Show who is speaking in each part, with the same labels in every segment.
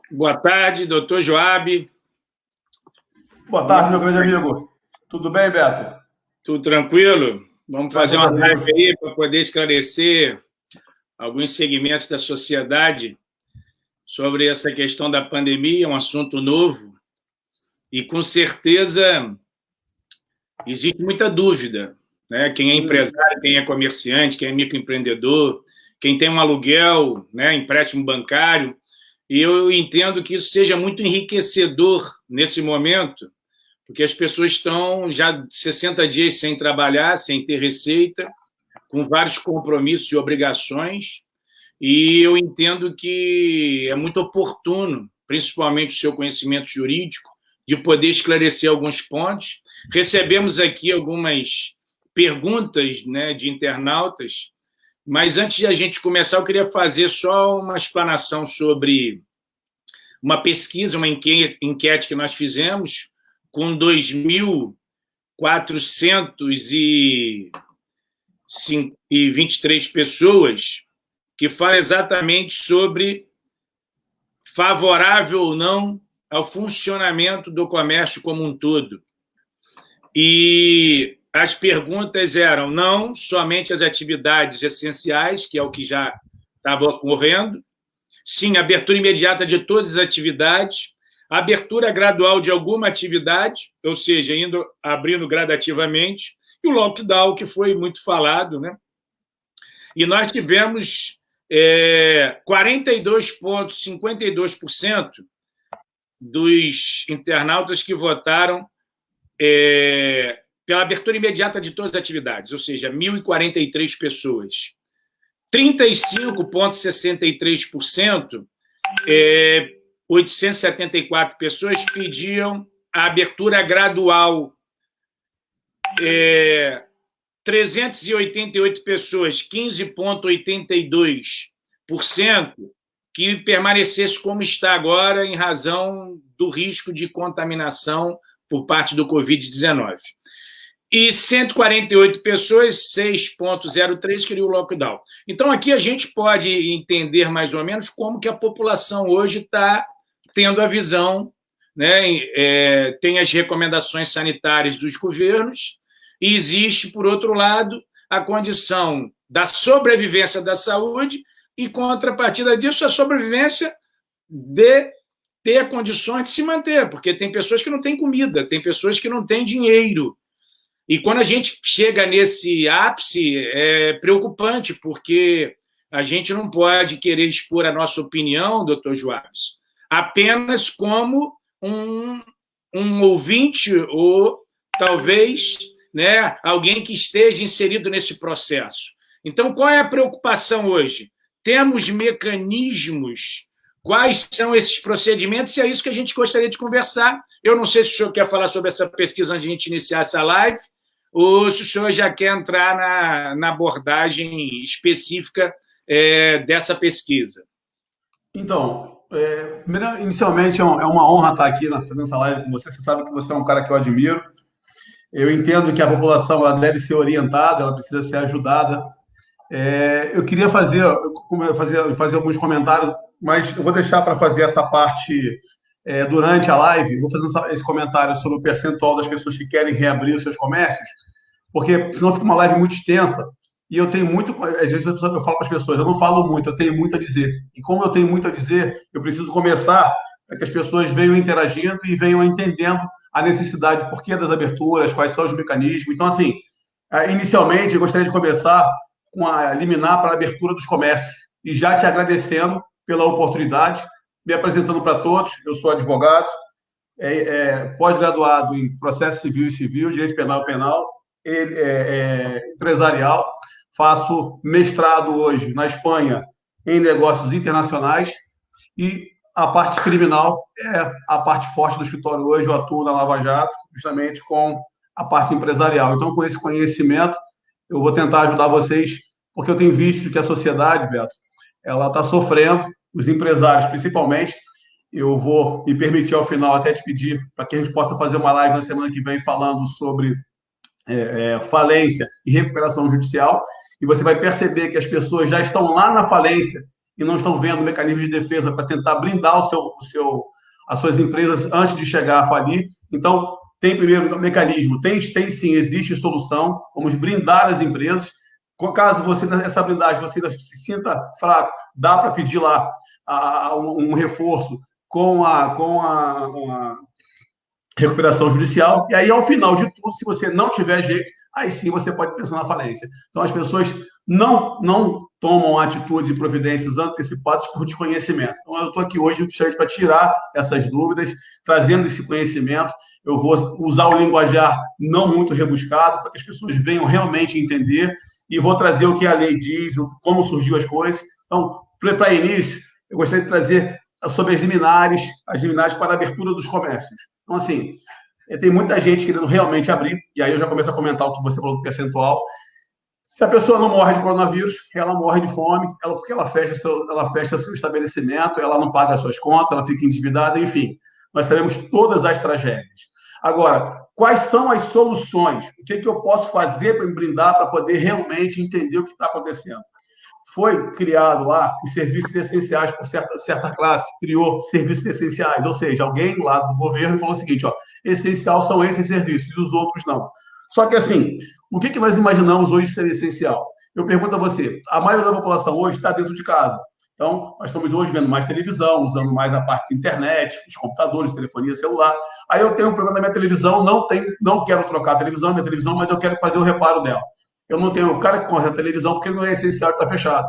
Speaker 1: Boa tarde, doutor Joab.
Speaker 2: Boa tarde, meu grande amigo. Tudo bem, Beto?
Speaker 1: Tudo tranquilo? Vamos fazer
Speaker 2: Graças
Speaker 1: uma
Speaker 2: a
Speaker 1: live
Speaker 2: Deus.
Speaker 1: aí para poder esclarecer alguns segmentos da sociedade sobre essa questão da pandemia, um assunto novo. E com certeza existe muita dúvida, né? Quem é empresário, quem é comerciante, quem é microempreendedor, quem tem um aluguel, né, empréstimo bancário. E eu entendo que isso seja muito enriquecedor nesse momento, porque as pessoas estão já 60 dias sem trabalhar, sem ter receita, com vários compromissos e obrigações, e eu entendo que é muito oportuno, principalmente o seu conhecimento jurídico, de poder esclarecer alguns pontos. Recebemos aqui algumas perguntas, né, de internautas, mas antes de a gente começar, eu queria fazer só uma explanação sobre uma pesquisa, uma enquete que nós fizemos com 2.423 pessoas, que fala exatamente sobre favorável ou não ao funcionamento do comércio como um todo. E as perguntas eram não somente as atividades essenciais, que é o que já estava ocorrendo, sim, abertura imediata de todas as atividades, abertura gradual de alguma atividade, ou seja, abrindo gradativamente, e o lockdown, que foi muito falado, né? E nós tivemos 42,52% dos internautas que votaram pela abertura imediata de todas as atividades, ou seja, 1.043 pessoas. 35,63%, 874 pessoas pediam a abertura gradual. 388 pessoas, 15,82%, que permanecesse como está agora em razão do risco de contaminação por parte do Covid-19. E 148 pessoas, 6,03%, queriam o lockdown. Então, aqui a gente pode entender mais ou menos como que a população hoje está tendo a visão, né? Tem as recomendações sanitárias dos governos, e existe, por outro lado, a condição da sobrevivência da saúde e, contrapartida disso, a sobrevivência de ter condições de se manter, porque tem pessoas que não têm comida, tem pessoas que não têm dinheiro. E quando a gente chega nesse ápice, é preocupante, porque a gente não pode querer expor a nossa opinião, doutor Joabes, apenas como um ouvinte ou talvez, né, alguém que esteja inserido nesse processo. Então, qual é a preocupação hoje? Temos mecanismos? Quais são esses procedimentos? E é isso que a gente gostaria de conversar. Eu não sei se o senhor quer falar sobre essa pesquisa antes de a gente iniciar essa live, ou se o senhor já quer entrar na abordagem específica dessa pesquisa.
Speaker 2: Então, inicialmente é uma honra estar aqui fazendo essa live com você. Você sabe que você é um cara que eu admiro. Eu entendo que a população ela deve ser orientada, ela precisa ser ajudada. Eu queria fazer alguns comentários, mas eu vou deixar para fazer essa parte durante a live. Vou fazer esse comentário sobre o percentual das pessoas que querem reabrir os seus comércios, porque senão fica uma live muito extensa. E eu tenho muito, às vezes eu falo para as pessoas, eu não falo muito, eu tenho muito a dizer. E como eu tenho muito a dizer, eu preciso começar para que as pessoas venham interagindo e venham entendendo a necessidade, por que das aberturas, quais são os mecanismos. Então, assim, inicialmente, eu gostaria de começar com a liminar para a abertura dos comércios. E já te agradecendo pela oportunidade, me apresentando para todos. Eu sou advogado, pós-graduado em processo civil e civil, direito penal e penal, empresarial. Faço mestrado hoje na Espanha em negócios internacionais e a parte criminal é a parte forte do escritório hoje. Eu atuo na Lava Jato justamente com a parte empresarial. Então, com esse conhecimento, eu vou tentar ajudar vocês, porque eu tenho visto que a sociedade, Beto, ela está sofrendo, os empresários principalmente. Eu vou me permitir, ao final, até te pedir para que a gente possa fazer uma live na semana que vem falando sobre falência e recuperação judicial, e você vai perceber que as pessoas já estão lá na falência e não estão vendo mecanismos de defesa para tentar blindar as suas empresas antes de chegar a falir. Então, tem primeiro mecanismo, tem sim, existe solução, vamos blindar as empresas. Caso você, nessa blindagem, você se sinta fraco, dá para pedir lá um reforço com a recuperação judicial, e aí, ao final de tudo, se você não tiver jeito, aí sim você pode pensar na falência. Então, as pessoas não tomam atitudes e providências antecipadas por desconhecimento. Então, eu estou aqui hoje justamente para tirar essas dúvidas, trazendo esse conhecimento. Eu vou usar o linguajar não muito rebuscado, para que as pessoas venham realmente entender, e vou trazer o que a lei diz, como surgiu as coisas. Então, para início, eu gostaria de trazer sobre as liminares para a abertura dos comércios. Então, assim, tem muita gente querendo realmente abrir, e aí eu já começo a comentar o que você falou do percentual. Se a pessoa não morre de coronavírus, ela morre de fome, porque ela fecha seu estabelecimento, ela não paga as suas contas, ela fica endividada, enfim. Nós sabemos todas as tragédias. Agora, quais são as soluções? O que eu posso fazer para me brindar, para poder realmente entender o que está acontecendo? Foi criado lá os serviços essenciais por certa classe, criou serviços essenciais, ou seja, alguém lá do governo falou o seguinte, essencial são esses serviços, e os outros não. Só que, assim, o que nós imaginamos hoje ser essencial? Eu pergunto a você, a maioria da população hoje está dentro de casa. Então, nós estamos hoje vendo mais televisão, usando mais a parte de internet, os computadores, telefonia celular. Aí eu tenho um problema na minha televisão, não quero trocar a televisão, minha televisão, mas eu quero fazer o reparo dela. Eu não tenho o cara que conserta a televisão porque ele não é essencial, está fechado.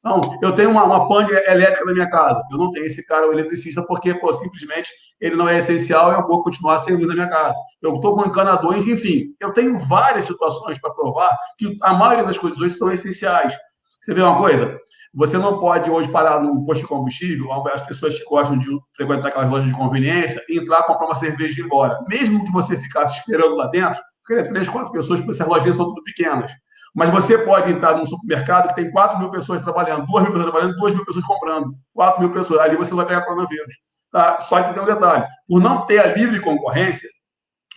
Speaker 2: Não, eu tenho uma pane elétrica na minha casa. Eu não tenho esse cara, o eletricista, porque simplesmente ele não é essencial e eu vou continuar sem luz na minha casa. Eu estou com encanadores, enfim. Eu tenho várias situações para provar que a maioria das coisas hoje são essenciais. Você vê uma coisa? Você não pode hoje parar num posto de combustível, as pessoas que gostam de frequentar aquelas lojas de conveniência, e entrar, comprar uma cerveja e ir embora. Mesmo que você ficasse esperando lá dentro, porque 3, 4 pessoas, porque essas lojinhas são tudo pequenas. Mas você pode entrar num supermercado que tem 4 mil pessoas trabalhando, 2 mil pessoas trabalhando, 2 mil pessoas comprando, 4 mil pessoas. Ali você não vai pegar coronavírus. Tá? Só que tem um detalhe. Por não ter a livre concorrência,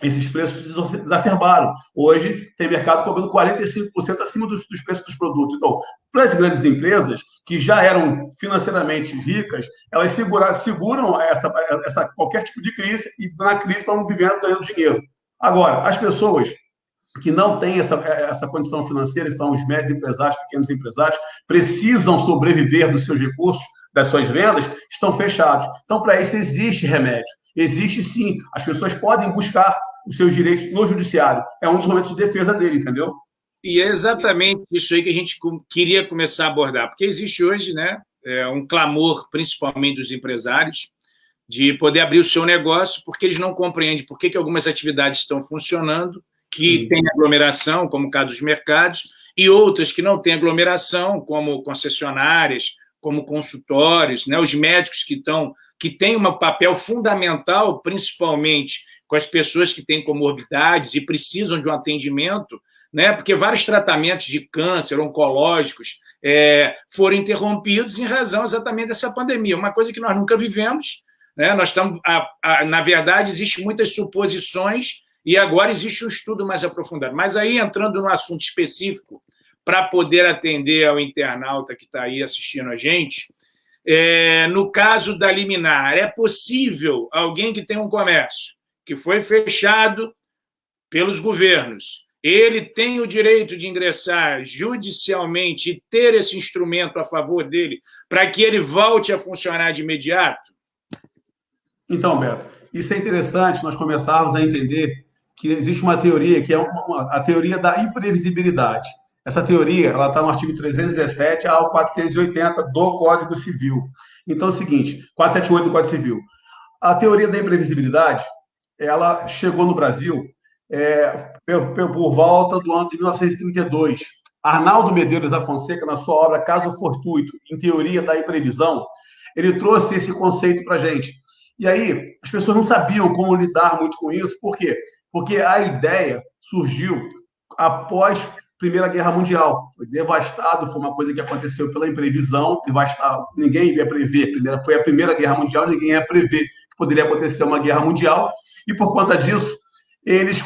Speaker 2: esses preços exacerbaram. Hoje, tem mercado cobrando 45% acima dos preços dos produtos. Então, para as grandes empresas, que já eram financeiramente ricas, elas seguram qualquer tipo de crise, e na crise estão vivendo, ganhando dinheiro. Agora, as pessoas que não têm essa condição financeira, que são os médios empresários, pequenos empresários, precisam sobreviver dos seus recursos, das suas vendas, estão fechados. Então, para isso, existe remédio. Existe, sim. As pessoas podem buscar os seus direitos no judiciário. É um dos momentos de defesa dele, entendeu?
Speaker 1: E é exatamente isso aí que a gente queria começar a abordar, porque existe hoje, né, um clamor, principalmente dos empresários, de poder abrir o seu negócio, porque eles não compreendem por que algumas atividades estão funcionando, que tem aglomeração, como o caso dos mercados, e outras que não têm aglomeração, como concessionárias, como consultórios, né? Os médicos que têm um papel fundamental, principalmente com as pessoas que têm comorbidades e precisam de um atendimento, né? Porque vários tratamentos de câncer, oncológicos, foram interrompidos em razão exatamente dessa pandemia, uma coisa que nós nunca vivemos, né? Nós estamos, na verdade, existem muitas suposições, e agora existe um estudo mais aprofundado. Mas aí, entrando no assunto específico, para poder atender ao internauta que está aí assistindo a gente, no caso da liminar, é possível alguém que tem um comércio que foi fechado pelos governos, ele tem o direito de ingressar judicialmente e ter esse instrumento a favor dele para que ele volte a funcionar de imediato?
Speaker 2: Então, Beto, isso é interessante nós começarmos a entender que existe uma teoria, que é a teoria da imprevisibilidade. Essa teoria está no artigo 317 ao 480 do Código Civil. Então, é o seguinte, 478 do Código Civil. A teoria da imprevisibilidade, ela chegou no Brasil por volta do ano de 1932. Arnaldo Medeiros da Fonseca, na sua obra Caso Fortuito, em Teoria da Imprevisão, ele trouxe esse conceito para a gente. E aí, as pessoas não sabiam como lidar muito com isso. Por quê? Porque a ideia surgiu após a Primeira Guerra Mundial. Foi devastado, foi uma coisa que aconteceu pela imprevisão, devastado. Ninguém ia prever. Foi a Primeira Guerra Mundial, ninguém ia prever que poderia acontecer uma guerra mundial. E, por conta disso, eles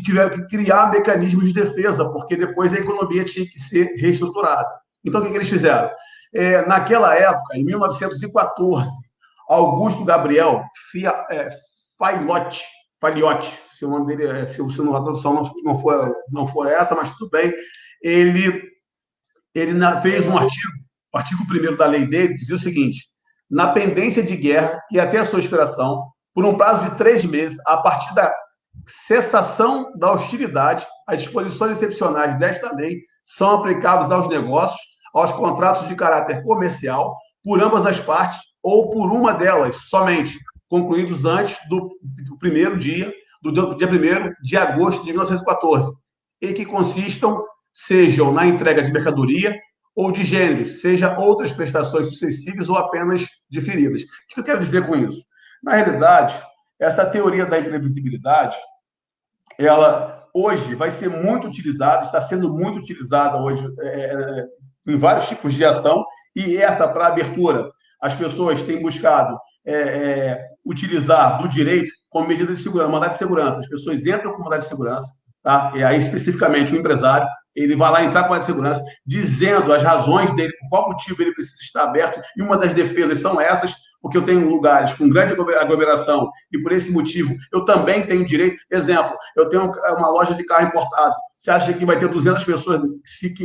Speaker 2: tiveram que criar mecanismos de defesa, porque depois a economia tinha que ser reestruturada. Então, o que eles fizeram? Naquela época, em 1914, Augusto Gabriel Fagliotti, se o nome dele, se a tradução não for essa, mas tudo bem, ele fez um artigo, o artigo 1º da lei dele dizia o seguinte: na pendência de guerra e até a sua expiração, por um prazo de 3 meses, a partir da cessação da hostilidade, as disposições excepcionais desta lei são aplicáveis aos negócios, aos contratos de caráter comercial, por ambas as partes ou por uma delas somente, concluídos antes do dia 1º de agosto de 1914, e que consistam, sejam na entrega de mercadoria ou de gêneros, seja outras prestações sucessivas ou apenas diferidas. O que eu quero dizer com isso? Na realidade, essa teoria da imprevisibilidade, ela hoje vai ser muito utilizada, está sendo muito utilizada hoje em vários tipos de ação, e essa, para abertura, as pessoas têm buscado utilizar do direito como medida de segurança, mandado de segurança. As pessoas entram com mandado de segurança, tá? E aí, especificamente, o empresário, ele vai lá entrar com mandado de segurança, dizendo as razões dele, por qual motivo ele precisa estar aberto, e uma das defesas são essas, porque eu tenho lugares com grande aglomeração e, por esse motivo, eu também tenho direito. Exemplo, eu tenho uma loja de carro importado. Você acha que vai ter 200 pessoas?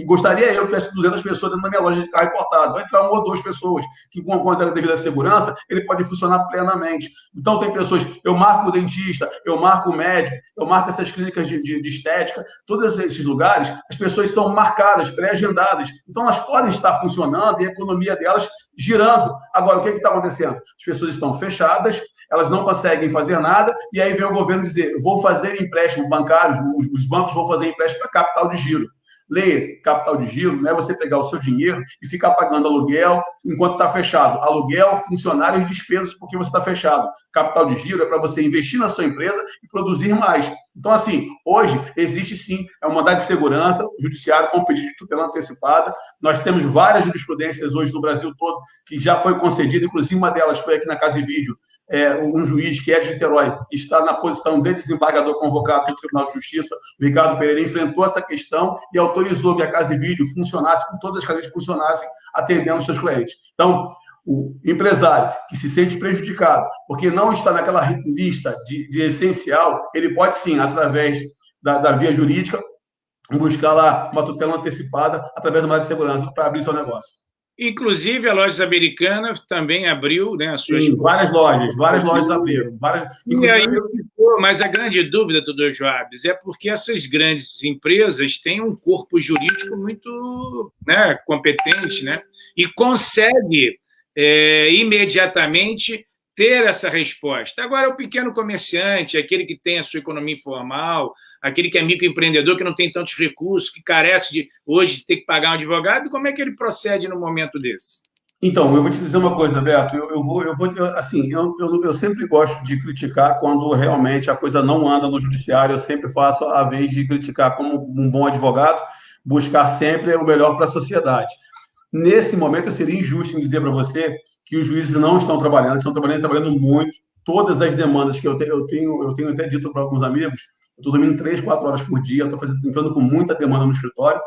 Speaker 2: Gostaria eu que tivesse 200 pessoas dentro da minha loja de carro importado. Vai entrar 1 ou 2 pessoas que, com a devida segurança, ele pode funcionar plenamente. Então, tem pessoas... Eu marco o dentista, eu marco o médico, eu marco essas clínicas de estética. Todos esses lugares, as pessoas são marcadas, pré-agendadas. Então, elas podem estar funcionando e a economia delas girando. Agora, o que está acontecendo? As pessoas estão fechadas, elas não conseguem fazer nada, e aí vem o governo dizer: vou fazer empréstimo bancários, os bancos vão fazer empréstimo para capital de giro. Leia-se, capital de giro não é você pegar o seu dinheiro e ficar pagando aluguel enquanto está fechado. Aluguel, funcionários e despesas porque você está fechado. Capital de giro é para você investir na sua empresa e produzir mais. Então, assim, hoje existe sim, é uma mandado de segurança, o judiciário com pedido de tutela antecipada. Nós temos várias jurisprudências hoje no Brasil todo que já foi concedida, inclusive uma delas foi aqui na Casa e Vídeo, um juiz que é de Niterói, que está na posição de desembargador convocado pelo Tribunal de Justiça, o Ricardo Pereira, enfrentou essa questão e autorizou que a Casa e Vídeo funcionasse, com todas as casas funcionassem, atendendo os seus clientes. Então, o empresário que se sente prejudicado porque não está naquela lista de essencial, ele pode sim, através da via jurídica, buscar lá uma tutela antecipada através do mandado de segurança para abrir seu negócio.
Speaker 1: Inclusive, a Lojas Americanas também abriu, né, as suas...
Speaker 2: Sim, várias lojas abriram.
Speaker 1: E aí, mas a grande dúvida, doutor Joabes, é porque essas grandes empresas têm um corpo jurídico muito, né, competente, né, e consegue imediatamente ter essa resposta. Agora, o pequeno comerciante, aquele que tem a sua economia informal, aquele que é microempreendedor, que não tem tantos recursos, que carece hoje de ter que pagar um advogado, como é que ele procede num momento desse?
Speaker 2: Então, eu vou te dizer uma coisa, Beto. Eu sempre gosto de criticar quando realmente a coisa não anda no judiciário. Eu sempre faço a vez de criticar como um bom advogado, buscar sempre o melhor para a sociedade. Nesse momento, eu seria injusto em dizer para você que os juízes não estão trabalhando, estão trabalhando muito. Todas as demandas que eu tenho até dito para alguns amigos, eu estou dormindo 3, 4 horas por dia, estou entrando com muita demanda no escritório.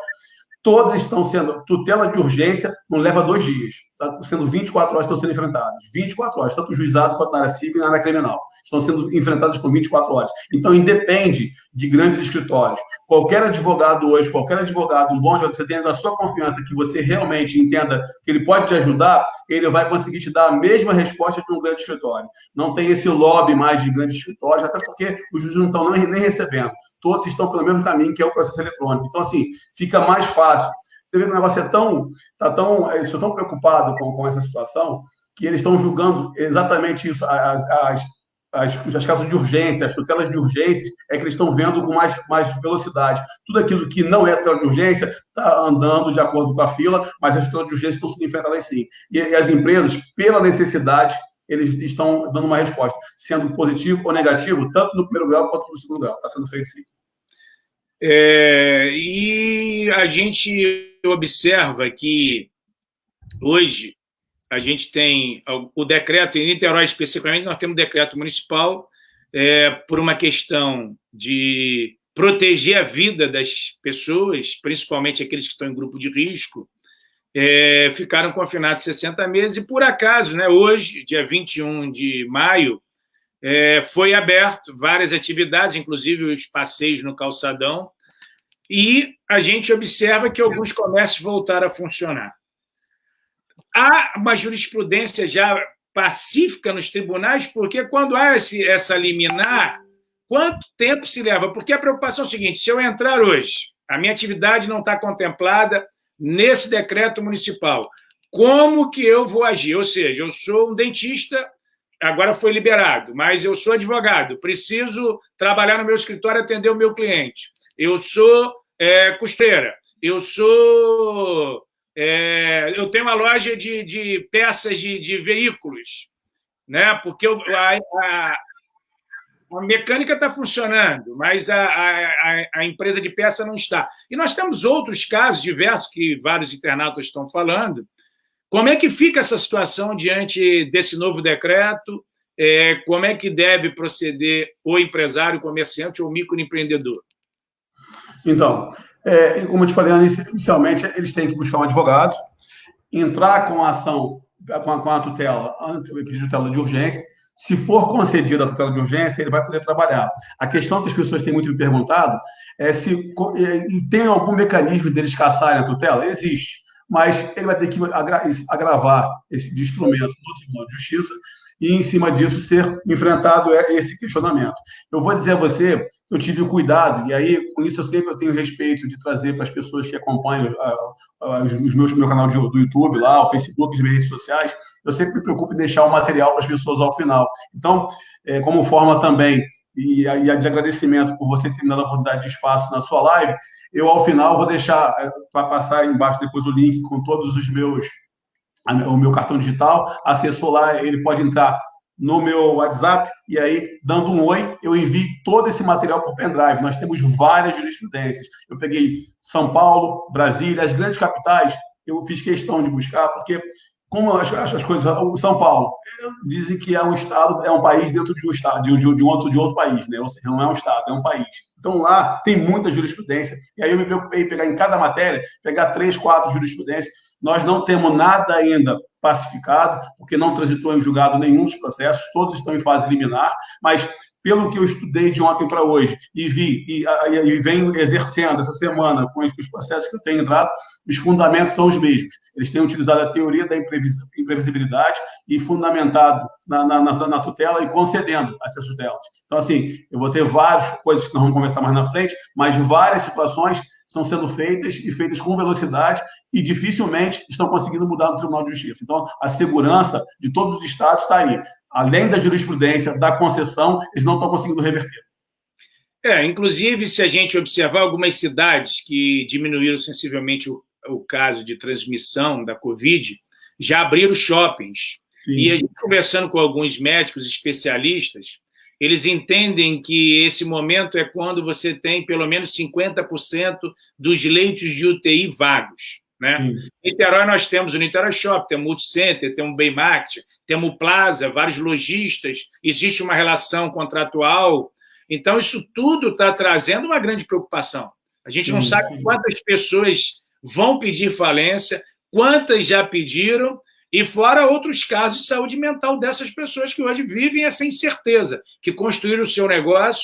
Speaker 2: Todas estão sendo... Tutela de urgência não leva 2 dias. Está sendo 24 horas que estão sendo enfrentadas. 24 horas, tanto o juizado quanto na área civil e na área criminal. Estão sendo enfrentadas por 24 horas. Então, independe de grandes escritórios. Qualquer advogado hoje, um bom advogado que você tenha da sua confiança, que você realmente entenda que ele pode te ajudar, ele vai conseguir te dar a mesma resposta que um grande escritório. Não tem esse lobby mais de grandes escritórios, até porque os juízes não estão nem recebendo. Todos estão pelo mesmo caminho, que é o processo eletrônico. Então, assim, fica mais fácil. Você vê que o negócio eles estão tão preocupados com essa situação, que eles estão julgando exatamente isso. As causas de urgência, as tutelas de urgências, é que eles estão vendo com mais velocidade. Tudo aquilo que não é tutela de urgência está andando de acordo com a fila, mas as tutelas de urgência estão sendo enfrentadas sim. E as empresas, pela necessidade, eles estão dando uma resposta, sendo positivo ou negativo, tanto no primeiro grau quanto no segundo grau. Está sendo feito sim.
Speaker 1: E a gente observa que hoje a gente tem o decreto, em Niterói especificamente, nós temos um decreto municipal por uma questão de proteger a vida das pessoas, principalmente aqueles que estão em grupo de risco, ficaram confinados 60 meses, e por acaso, né, hoje, dia 21 de maio, foi aberto várias atividades, inclusive os passeios no calçadão, e a gente observa que alguns comércios voltaram a funcionar. Há uma jurisprudência já pacífica nos tribunais, porque quando há essa liminar, quanto tempo se leva? Porque a preocupação é o seguinte: se eu entrar hoje, a minha atividade não está contemplada nesse decreto municipal, como que eu vou agir? Ou seja, eu sou um dentista, agora foi liberado, mas eu sou advogado, preciso trabalhar no meu escritório, atender o meu cliente. Eu sou costureira, eu tenho uma loja de peças de veículos, né? Porque a mecânica está funcionando, mas a empresa de peça não está. E nós temos outros casos diversos que vários internautas estão falando. Como é que fica essa situação diante desse novo decreto? Como é que deve proceder o empresário, o comerciante ou o microempreendedor?
Speaker 2: Então, como eu te falei inicialmente, eles têm que buscar um advogado, entrar com a ação, com a tutela, o pedido de tutela de urgência. Se for concedida a tutela de urgência, ele vai poder trabalhar. A questão que as pessoas têm muito me perguntado é se tem algum mecanismo deles caçarem a tutela. Existe, mas ele vai ter que agravar esse instrumento no Tribunal de Justiça e, em cima disso, ser enfrentado esse questionamento. Eu vou dizer a você que eu tive cuidado, e aí, com isso, eu tenho respeito de trazer para as pessoas que acompanham meu canal do YouTube, lá, o Facebook, as minhas redes sociais. Eu sempre me preocupo em deixar o material para as pessoas ao final. Então, como forma também e de agradecimento por você ter me dado a oportunidade de espaço na sua live, eu, ao final, vou deixar para passar embaixo depois o link com todos o meu cartão digital. Acessou lá, ele pode entrar no meu WhatsApp e aí, dando um oi, eu envio todo esse material por pendrive. Nós temos várias jurisprudências. Eu peguei São Paulo, Brasília, as grandes capitais, eu fiz questão de buscar, porque como as coisas... O São Paulo dizem que é um estado, é um país dentro de um estado, de outro país, né? Ou seja, não é um estado, é um país. Então, lá tem muita jurisprudência. E aí eu me preocupei em pegar em cada matéria, pegar 3, 4 jurisprudências. Nós não temos nada ainda pacificado, porque não transitou em julgado nenhum dos processos, todos estão em fase liminar, mas pelo que eu estudei de ontem para hoje e vi, e venho exercendo essa semana com os processos que eu tenho entrado, os fundamentos são os mesmos. Eles têm utilizado a teoria da imprevisibilidade e fundamentado na tutela e concedendo essas tutelas. Então, assim, eu vou ter várias coisas que nós vamos conversar mais na frente, mas várias situações estão sendo feitas e feitas com velocidade e dificilmente estão conseguindo mudar no Tribunal de Justiça. Então, a segurança de todos os estados está aí. Além da jurisprudência, da concessão, eles não estão conseguindo reverter.
Speaker 1: Inclusive, se a gente observar algumas cidades que diminuíram sensivelmente o caso de transmissão da Covid, já abriram shoppings. Sim. E a gente, conversando com alguns médicos especialistas, eles entendem que esse momento é quando você tem pelo menos 50% dos leitos de UTI vagos. Né? Em Niterói, nós temos o Niterói Shopping, temos o Multicenter, temos o Bem-Market, temos o Plaza, vários lojistas, existe uma relação contratual. Então, isso tudo está trazendo uma grande preocupação. A gente não sabe quantas pessoas vão pedir falência, quantas já pediram, e fora outros casos de saúde mental dessas pessoas que hoje vivem essa incerteza, que construíram o seu negócio,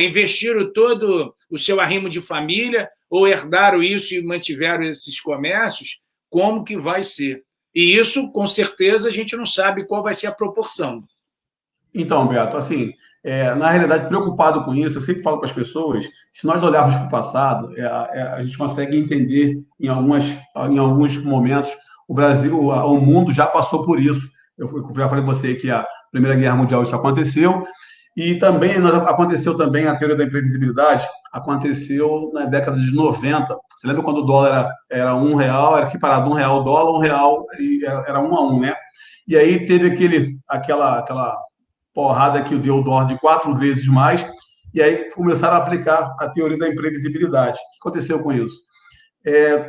Speaker 1: investiram todo o seu arrimo de família, ou herdaram isso e mantiveram esses comércios, como que vai ser? E isso, com certeza, a gente não sabe qual vai ser a proporção.
Speaker 2: Então, Beto, assim, na realidade, preocupado com isso, eu sempre falo para as pessoas, se nós olharmos para o passado, a gente consegue entender em alguns momentos, o Brasil, o mundo já passou por isso. Eu já falei para você que a Primeira Guerra Mundial isso aconteceu, e também aconteceu também a teoria da imprevisibilidade, aconteceu na década de 90. Você lembra quando o dólar era R$1, era equiparado R$1 o dólar, R$1, e era 1 a 1, né? E aí teve aquela porrada que deu o dólar de 4 vezes mais, e aí começaram a aplicar a teoria da imprevisibilidade. O que aconteceu com isso?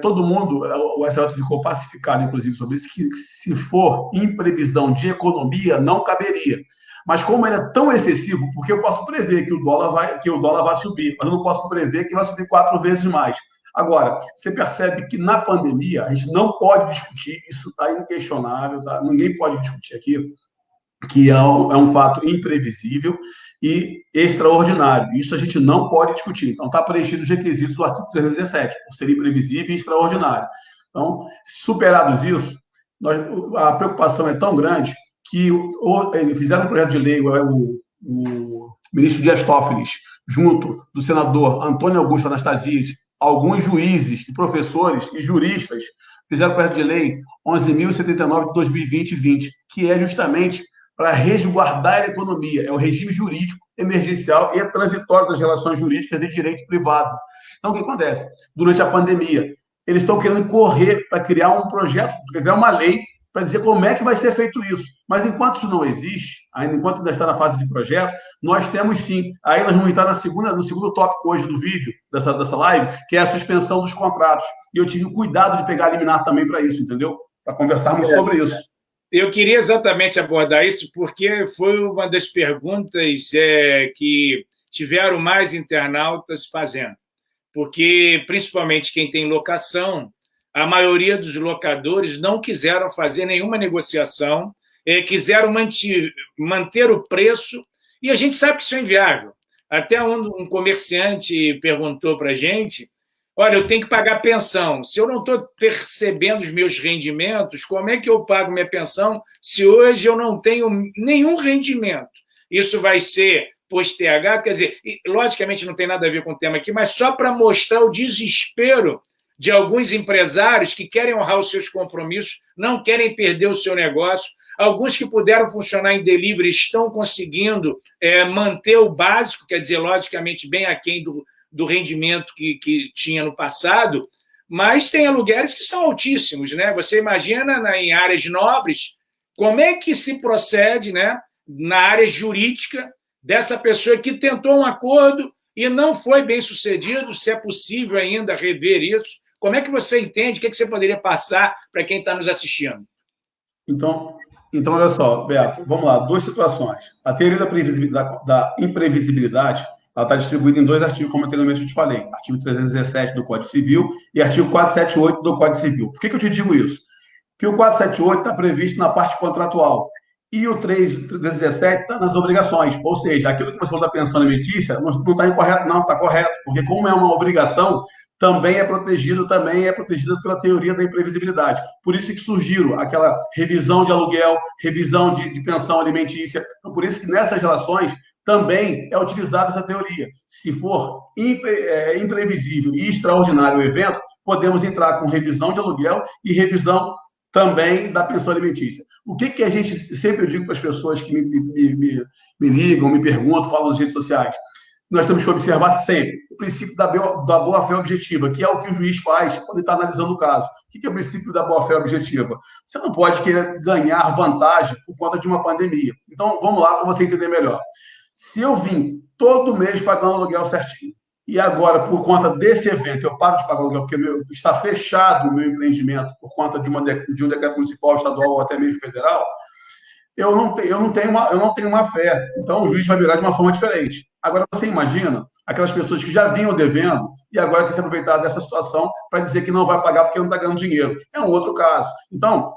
Speaker 2: Todo mundo, o STF ficou pacificado, inclusive, sobre isso, que se for imprevisão de economia, não caberia. Mas como ele é tão excessivo, porque eu posso prever que o dólar vai subir, mas eu não posso prever que vai subir 4 vezes mais. Agora, você percebe que na pandemia a gente não pode discutir, isso está inquestionável, tá? Ninguém pode discutir aqui, que é um fato imprevisível e extraordinário. Isso a gente não pode discutir. Então, está preenchido os requisitos do artigo 317, por ser imprevisível e extraordinário. Então, superados isso, a preocupação é tão grande que fizeram um projeto de lei, o ministro Dias Toffoli, junto do senador Antônio Augusto Anastasies, alguns juízes, professores e juristas, fizeram um projeto de lei 11.079 de 2020 e 20, que é justamente para resguardar a economia. É o regime jurídico emergencial e transitório das relações jurídicas de direito privado. Então, o que acontece? Durante a pandemia, eles estão querendo correr para criar um projeto, para criar uma lei para dizer como é que vai ser feito isso. Mas enquanto isso não existe, ainda enquanto ainda está na fase de projeto, nós temos sim. Aí nós vamos entrar no segundo tópico hoje do vídeo, dessa live, que é a suspensão dos contratos. E eu tive o cuidado de pegar a liminar também para isso, entendeu? Para conversarmos sobre isso.
Speaker 1: Eu queria exatamente abordar isso, porque foi uma das perguntas que tiveram mais internautas fazendo. Porque, principalmente quem tem locação, a maioria dos locadores não quiseram fazer nenhuma negociação, quiseram manter o preço, e a gente sabe que isso é inviável. Até um comerciante perguntou para a gente, olha, eu tenho que pagar pensão. Se eu não estou percebendo os meus rendimentos, como é que eu pago minha pensão se hoje eu não tenho nenhum rendimento? Isso vai ser postergado? Quer dizer, logicamente não tem nada a ver com o tema aqui, mas só para mostrar o desespero de alguns empresários que querem honrar os seus compromissos, não querem perder o seu negócio. Alguns que puderam funcionar em delivery estão conseguindo manter o básico, quer dizer, logicamente, bem aquém do rendimento que tinha no passado, mas tem aluguéis que são altíssimos, né? Você imagina em áreas nobres, como é que se procede, né, na área jurídica dessa pessoa que tentou um acordo e não foi bem sucedido, se é possível ainda rever isso? Como é que você entende? O que você poderia passar para quem está nos assistindo?
Speaker 2: Então, olha só, Beto, vamos lá, duas situações. A teoria da imprevisibilidade, ela está distribuída em dois artigos, como anteriormente eu te falei, artigo 317 do Código Civil e artigo 478 do Código Civil. Por que eu te digo isso? Porque o 478 está previsto na parte contratual e o 317 está nas obrigações, ou seja, aquilo que você falou da pensão alimentícia não está incorreto, não, está correto, porque como é uma obrigação, também é protegido pela teoria da imprevisibilidade. Por isso que surgiram aquela revisão de aluguel, revisão de pensão alimentícia. Então, por isso que nessas relações também é utilizada essa teoria. Se for imprevisível e extraordinário o evento, podemos entrar com revisão de aluguel e revisão também da pensão alimentícia. O que a gente, sempre eu digo para as pessoas que me ligam, me perguntam, falam nas redes sociais, nós temos que observar sempre o princípio da boa-fé objetiva, que é o que o juiz faz quando está analisando o caso. O que é o princípio da boa-fé objetiva? Você não pode querer ganhar vantagem por conta de uma pandemia. Então, vamos lá para você entender melhor. Se eu vim todo mês pagando aluguel certinho, e agora, por conta desse evento, eu paro de pagar aluguel porque está fechado o meu empreendimento por conta de um decreto municipal, estadual ou até mesmo federal, eu não tenho uma fé. Então, o juiz vai virar de uma forma diferente. Agora, você imagina aquelas pessoas que já vinham devendo e agora querem se aproveitar dessa situação para dizer que não vai pagar porque não está ganhando dinheiro. É um outro caso. Então,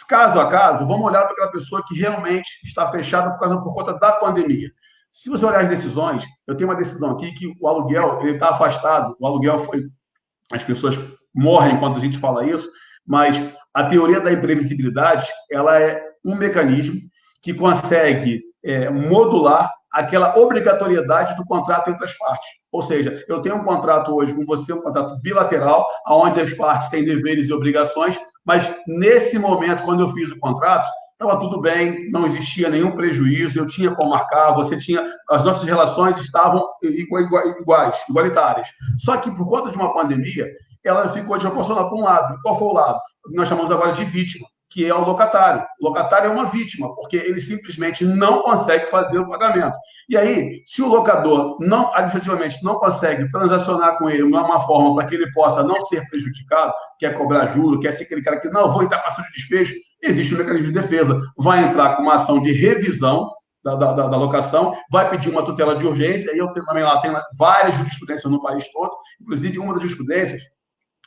Speaker 2: caso a caso, vamos olhar para aquela pessoa que realmente está fechada por conta da pandemia. Se você olhar as decisões, eu tenho uma decisão aqui que o aluguel ele está afastado. O aluguel foi... As pessoas morrem quando a gente fala isso, mas a teoria da imprevisibilidade ela é um mecanismo que consegue modular aquela obrigatoriedade do contrato entre as partes. Ou seja, eu tenho um contrato hoje com você, um contrato bilateral, onde as partes têm deveres e obrigações, mas nesse momento, quando eu fiz o contrato, estava tudo bem, não existia nenhum prejuízo, eu tinha como marcar, você tinha... As nossas relações estavam igualitárias. Só que, por conta de uma pandemia, ela ficou desproporcional para um lado. Qual foi o lado? Nós chamamos agora de vítima, que é o locatário. O locatário é uma vítima, porque ele simplesmente não consegue fazer o pagamento. E aí, se o locador administrativamente não consegue transacionar com ele de uma forma para que ele possa não ser prejudicado, quer cobrar juro, quer ser aquele cara que não, vou entrar para ação de despejo, existe um mecanismo de defesa. Vai entrar com uma ação de revisão da locação, vai pedir uma tutela de urgência, e eu tenho várias jurisprudências no país todo, inclusive uma das jurisprudências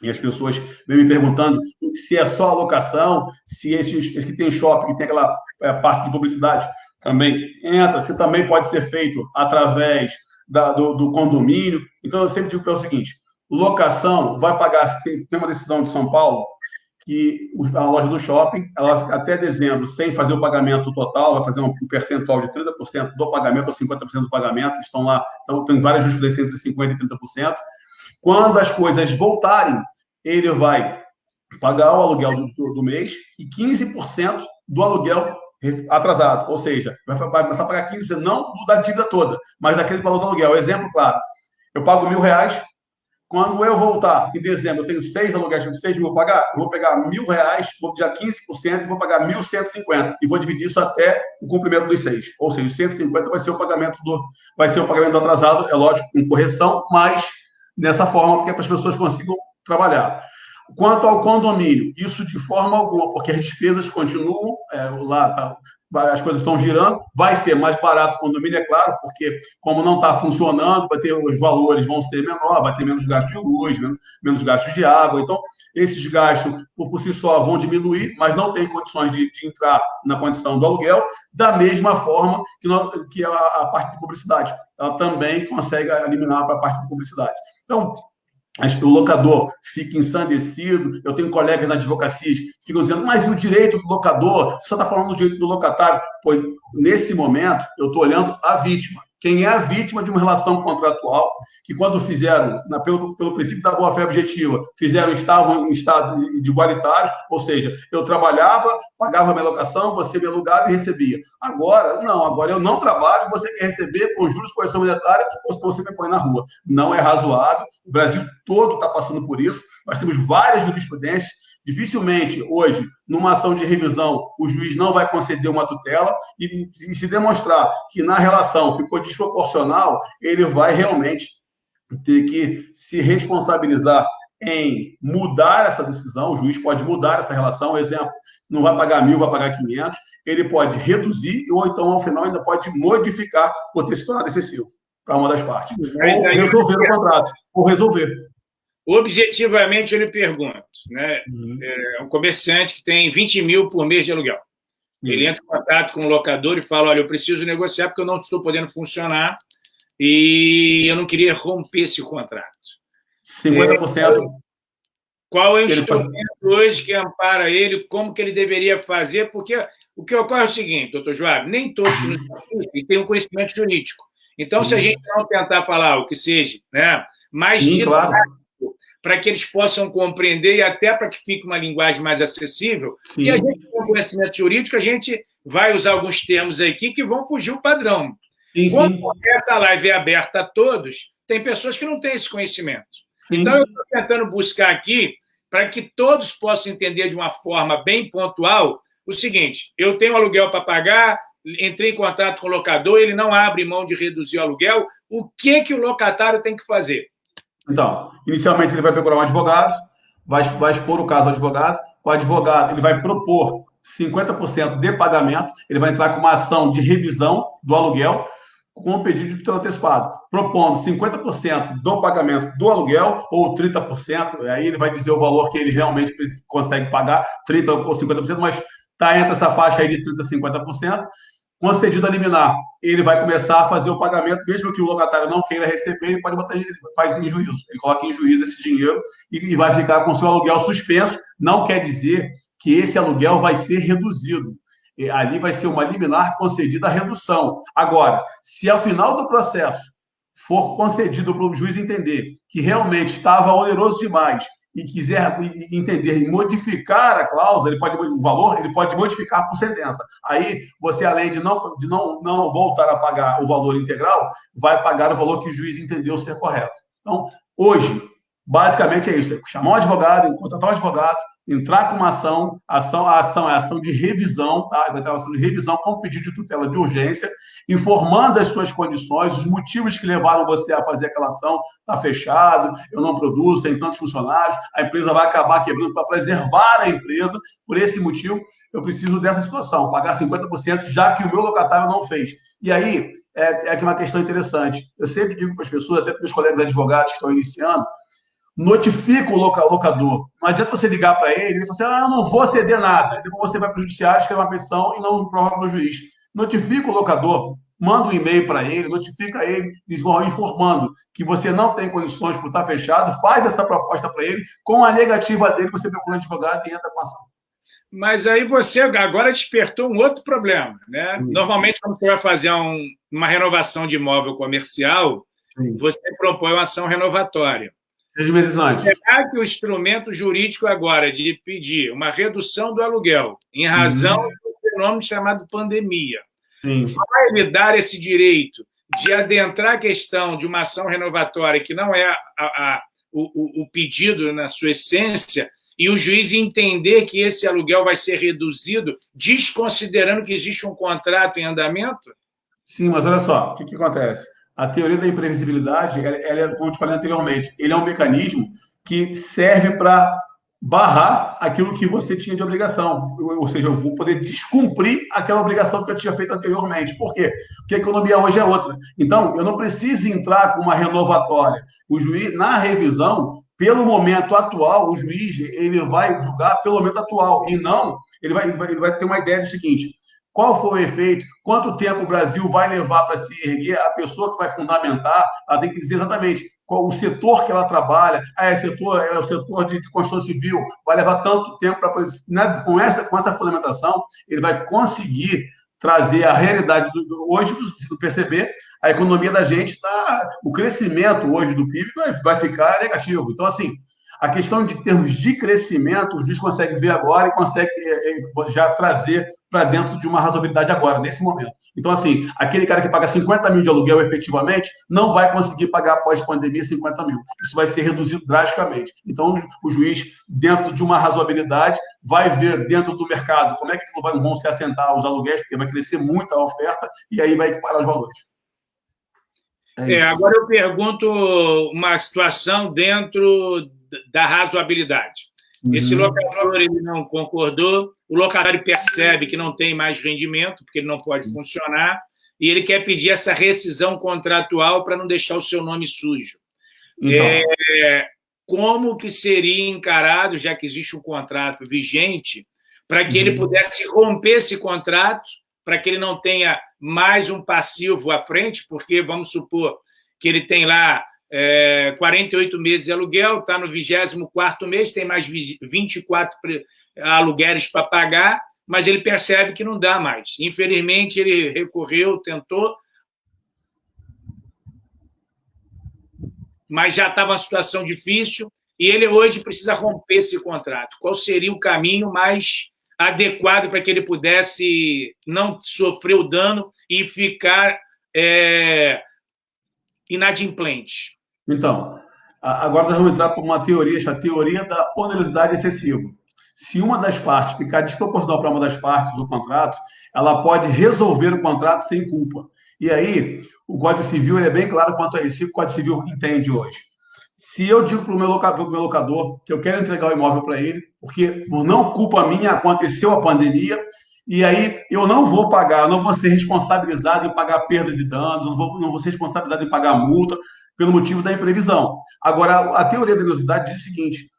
Speaker 2: E as pessoas vêm me perguntando se é só alocação, se esses que tem shopping, que tem aquela parte de publicidade, também entra, se também pode ser feito através do condomínio. Então, eu sempre digo que é o seguinte, locação vai pagar, se tem uma decisão de São Paulo, que a loja do shopping, ela fica até dezembro sem fazer o pagamento total, vai fazer um percentual de 30% do pagamento ou 50% do pagamento, estão lá, então tem várias jurisprudências entre 50% e 30%. Quando as coisas voltarem, ele vai pagar o aluguel do mês e 15% do aluguel atrasado. Ou seja, vai começar a pagar 15%, não da dívida toda, mas daquele valor do aluguel. Exemplo claro, eu pago R$1.000, quando eu voltar em dezembro, eu tenho 6 aluguéis de 6 mil pagar, eu vou pegar R$1.000, vou pedir 15% e vou pagar 1.150 e vou dividir isso até o cumprimento dos 6. Ou seja, 150 vai ser o pagamento do atrasado, é lógico, com correção, mas dessa forma, porque é para as pessoas consigam trabalhar. Quanto ao condomínio, isso de forma alguma, porque as despesas continuam lá, tá, as coisas estão girando, vai ser mais barato o condomínio, é claro, porque como não está funcionando, vai ter, os valores vão ser menor, vai ter menos gasto de luz, menos gastos de água, então esses gastos por si só vão diminuir, mas não tem condições de entrar na condição do aluguel, da mesma forma que a parte de publicidade, ela também consegue eliminar para a parte de publicidade. Então, o locador fica ensandecido. Eu tenho colegas na advocacia que ficam dizendo, mas e o direito do locador? Você só está falando do direito do locatário. Pois, nesse momento, eu estou olhando a vítima. Quem é a vítima de uma relação contratual, que quando fizeram, pelo princípio da boa-fé objetiva, estavam em estado de igualitário, ou seja, eu trabalhava, pagava minha locação, você me alugava e recebia. Agora, não, agora eu não trabalho, você quer receber com juros, correção monetária, ou você me põe na rua. Não é razoável, o Brasil todo está passando por isso, nós temos várias jurisprudências. Dificilmente, hoje, numa ação de revisão, o juiz não vai conceder uma tutela e se demonstrar que na relação ficou desproporcional, ele vai realmente ter que se responsabilizar em mudar essa decisão. O juiz pode mudar essa relação. Exemplo, não vai pagar 1.000, vai pagar 500. Ele pode reduzir ou então, ao final, ainda pode modificar por ter se tornado excessivo para uma das partes. Ou resolver o contrato, ou resolver.
Speaker 1: Objetivamente, eu lhe pergunto, né? É um comerciante que tem 20 mil por mês de aluguel. Ele entra em contato com o locador e fala, olha, eu preciso negociar porque eu não estou podendo funcionar e eu não queria romper esse contrato.
Speaker 2: 50%.
Speaker 1: Qual é o instrumento hoje que ampara ele, como que ele deveria fazer? Porque o que ocorre é o seguinte, doutor Joab, nem todos que nos assistem têm um conhecimento jurídico. Então, se a gente não tentar falar o que seja, né, mais didático, para que eles possam compreender e até para que fique uma linguagem mais acessível, que a gente com conhecimento jurídico, a gente vai usar alguns termos aqui que vão fugir o padrão. Quando essa live é aberta a todos, tem pessoas que não têm esse conhecimento. Então, eu estou tentando buscar aqui, para que todos possam entender de uma forma bem pontual, o seguinte, eu tenho aluguel para pagar, entrei em contato com o locador, ele não abre mão de reduzir o aluguel, o que o locatário tem que fazer?
Speaker 2: Então, inicialmente ele vai procurar um advogado, vai expor o caso ao advogado, o advogado ele vai propor 50% de pagamento, ele vai entrar com uma ação de revisão do aluguel com o pedido de tutela antecipada, propondo 50% do pagamento do aluguel ou 30%, aí ele vai dizer o valor que ele realmente consegue pagar, 30% ou 50%, mas está entre essa faixa aí de 30% a 50%. Concedido a liminar, ele vai começar a fazer o pagamento, mesmo que o locatário não queira receber, ele pode botar, ele faz em juízo, ele coloca em juízo esse dinheiro e vai ficar com o seu aluguel suspenso. Não quer dizer que esse aluguel vai ser reduzido. Ali vai ser uma liminar concedida a redução. Agora, se ao final do processo for concedido para o juiz entender que realmente estava oneroso demais e quiser entender e modificar a cláusula, o valor, ele pode modificar por sentença. Aí, você, além de não voltar a pagar o valor integral, vai pagar o valor que o juiz entendeu ser correto. Então, hoje, basicamente é isso. Chamar um advogado, contratar um advogado, entrar com uma ação, a ação é ação de revisão, tá? Vai ter uma ação de revisão com pedido de tutela de urgência, informando as suas condições, os motivos que levaram você a fazer aquela ação, está fechado, eu não produzo, tem tantos funcionários, a empresa vai acabar quebrando. Para preservar a empresa, por esse motivo, eu preciso dessa situação, pagar 50%, já que o meu locatário não fez. E aí, é aqui uma questão interessante. Eu sempre digo para as pessoas, até para os colegas advogados que estão iniciando, notifica o locador. Não adianta você ligar para ele e falar assim, eu não vou ceder nada. Depois você vai para o judiciário, escreve uma petição e não prorroga para o juiz. Notifica o locador, manda um e-mail para ele, notifica ele, informando que você não tem condições por estar fechado, faz essa proposta para ele, com a negativa dele, você procura um advogado e entra com a ação.
Speaker 1: Mas aí você agora despertou um outro problema, né?
Speaker 2: Sim.
Speaker 1: Normalmente, quando você vai fazer uma renovação de imóvel comercial, sim, você propõe uma ação renovatória.
Speaker 2: 6 meses antes.
Speaker 1: Será que o instrumento jurídico agora de pedir uma redução do aluguel em razão do fenômeno chamado pandemia, sim, vai lhe dar esse direito de adentrar a questão de uma ação renovatória que não é o pedido na sua essência, e o juiz entender que esse aluguel vai ser reduzido, desconsiderando que existe um contrato em andamento?
Speaker 2: Sim, mas olha só, o que acontece? A teoria da imprevisibilidade, ela é, como eu te falei anteriormente, ele é um mecanismo que serve para barrar aquilo que você tinha de obrigação. Ou seja, eu vou poder descumprir aquela obrigação que eu tinha feito anteriormente. Por quê? Porque a economia hoje é outra. Então, eu não preciso entrar com uma renovatória. O juiz, na revisão, pelo momento atual, o juiz ele vai julgar pelo momento atual. E não, ele vai ter uma ideia do seguinte: qual foi o efeito? Quanto tempo o Brasil vai levar para se erguer? A pessoa que vai fundamentar, ela tem que dizer exatamente qual o setor que ela trabalha. É o setor de construção civil. Vai levar tanto tempo para... Né? Com essa fundamentação, ele vai conseguir trazer a realidade hoje do PCB. A economia da gente está... O crescimento hoje do PIB vai ficar negativo. Então, assim, a questão de termos de crescimento, o juiz consegue ver agora e consegue já trazer para dentro de uma razoabilidade agora, nesse momento. Então, assim, aquele cara que paga 50 mil de aluguel efetivamente não vai conseguir pagar após pandemia 50 mil. Isso vai ser reduzido drasticamente. Então, o juiz, dentro de uma razoabilidade, vai ver dentro do mercado como é que vão se assentar os aluguéis, porque vai crescer muito a oferta e aí vai equiparar os valores.
Speaker 1: Agora eu pergunto uma situação dentro da razoabilidade. Esse locador ele não concordou, o locatário percebe que não tem mais rendimento, porque ele não pode funcionar, e ele quer pedir essa rescisão contratual para não deixar o seu nome sujo. Então, como que seria encarado, já que existe um contrato vigente, para que ele pudesse romper esse contrato, para que ele não tenha mais um passivo à frente, porque vamos supor que ele tem lá 48 meses de aluguel, está no 24º mês, tem mais 24 aluguéis para pagar, mas ele percebe que não dá mais. Infelizmente, ele recorreu, tentou, mas já estava uma situação difícil e ele hoje precisa romper esse contrato. Qual seria o caminho mais adequado para que ele pudesse não sofrer o dano e ficar inadimplente?
Speaker 2: Então, agora nós vamos entrar para uma teoria, a teoria da onerosidade excessiva. Se uma das partes ficar desproporcional para uma das partes do contrato, ela pode resolver o contrato sem culpa. E aí, o Código Civil é bem claro quanto a isso. O que o Código Civil entende hoje? Se eu digo para o meu locador que eu quero entregar o imóvel para ele, porque por não culpa minha aconteceu a pandemia, e aí eu não vou pagar, não vou ser responsabilizado em pagar perdas e danos, não vou ser responsabilizado em pagar multa, pelo motivo da imprevisão. Agora, a teoria da onerosidade diz o seguinte: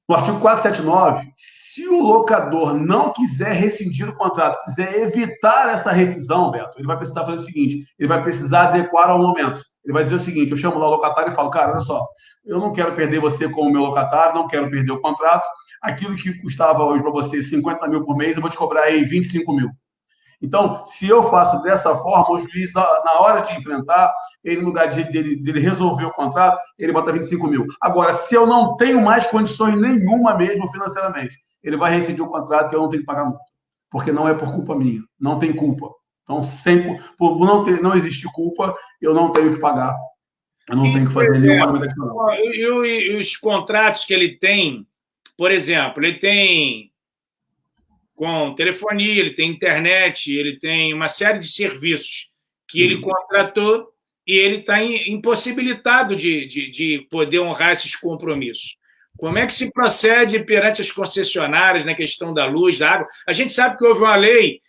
Speaker 2: no artigo 479, se o locador não quiser rescindir o contrato, quiser evitar essa rescisão, Beto, ele vai precisar fazer o seguinte: ele vai precisar adequar ao momento. Ele vai dizer o seguinte: eu chamo lá o locatário e falo, cara, olha só, eu não quero perder você como meu locatário, não quero perder o contrato, aquilo que custava hoje para você 50 mil por mês, eu vou te cobrar aí 25 mil. Então, se eu faço dessa forma, o juiz, na hora de enfrentar, ele, no lugar de resolver o contrato, ele bota 25 mil. Agora, se eu não tenho mais condições nenhuma mesmo financeiramente, ele vai rescindir o contrato e eu não tenho que pagar multa. Porque não é por culpa minha, não tem culpa. Então, sempre, por não existir culpa, eu não tenho que pagar. Eu não tenho que fazer nenhum pagamento adicional.
Speaker 1: E os contratos que ele tem, por exemplo, ele tem com telefonia, ele tem internet, ele tem uma série de serviços que ele contratou e ele está impossibilitado de poder honrar esses compromissos. Como é que se procede perante as concessionárias na questão da luz, da água? A gente sabe que houve uma lei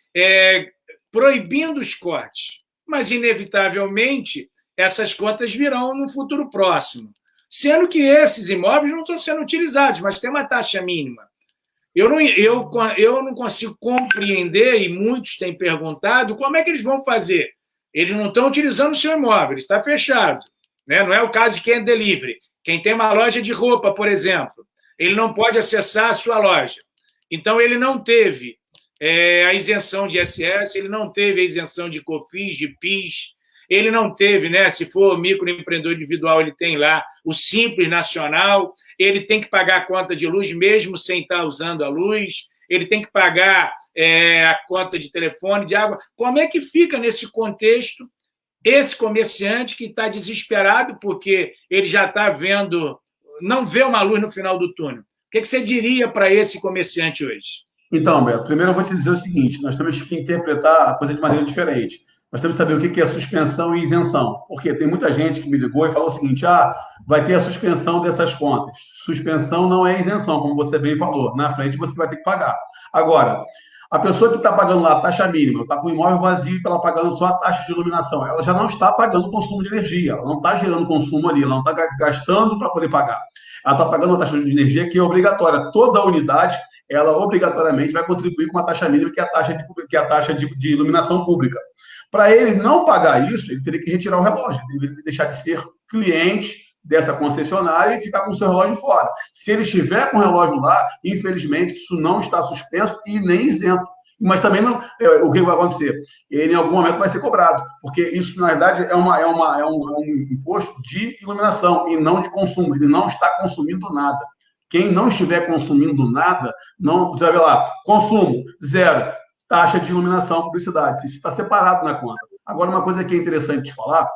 Speaker 1: proibindo os cortes, mas, inevitavelmente, essas contas virão no futuro próximo. sendo que esses imóveis não estão sendo utilizados, mas tem uma taxa mínima. Eu não consigo compreender, e muitos têm perguntado, como é que eles vão fazer? Eles não estão utilizando o seu imóvel, ele está fechado. Né? Não é o caso de quem é delivery. Quem tem uma loja de roupa, por exemplo, ele não pode acessar a sua loja. Então, ele não teve a isenção de ISS, ele não teve a isenção de COFINS, de PIS, ele não teve, né? Se for microempreendedor individual, ele tem lá o Simples Nacional, ele tem que pagar a conta de luz mesmo sem estar usando a luz, ele tem que pagar a conta de telefone, de água. Como é que fica nesse contexto esse comerciante que está desesperado porque ele já está vendo, não vê uma luz no final do túnel? O que você diria para esse comerciante hoje?
Speaker 2: Então, Beto, primeiro eu vou te dizer o seguinte: nós temos que interpretar a coisa de maneira diferente. Nós temos que saber o que é suspensão e isenção. Porque tem muita gente que me ligou e falou o seguinte: vai ter a suspensão dessas contas. Suspensão não é isenção, como você bem falou. Na frente você vai ter que pagar. Agora, a pessoa que está pagando lá a taxa mínima, está com o imóvel vazio e está pagando só a taxa de iluminação, ela já não está pagando o consumo de energia, ela não está gerando consumo ali, ela não está gastando para poder pagar. Ela está pagando uma taxa de energia que é obrigatória. Toda unidade, ela obrigatoriamente vai contribuir com uma taxa mínima, que é a taxa de iluminação pública. Para ele não pagar isso, ele teria que retirar o relógio, ele deveria deixar de ser cliente dessa concessionária e ficar com o seu relógio fora. Se ele estiver com o relógio lá, infelizmente, isso não está suspenso e nem isento. Mas também não, o que vai acontecer? Ele, em algum momento, vai ser cobrado, porque isso, na verdade, é um imposto de iluminação e não de consumo. Ele não está consumindo nada. Quem não estiver consumindo nada, não, você vai ver lá, consumo, zero, taxa de iluminação, publicidade. Isso está separado na conta. Agora, uma coisa que é interessante de falar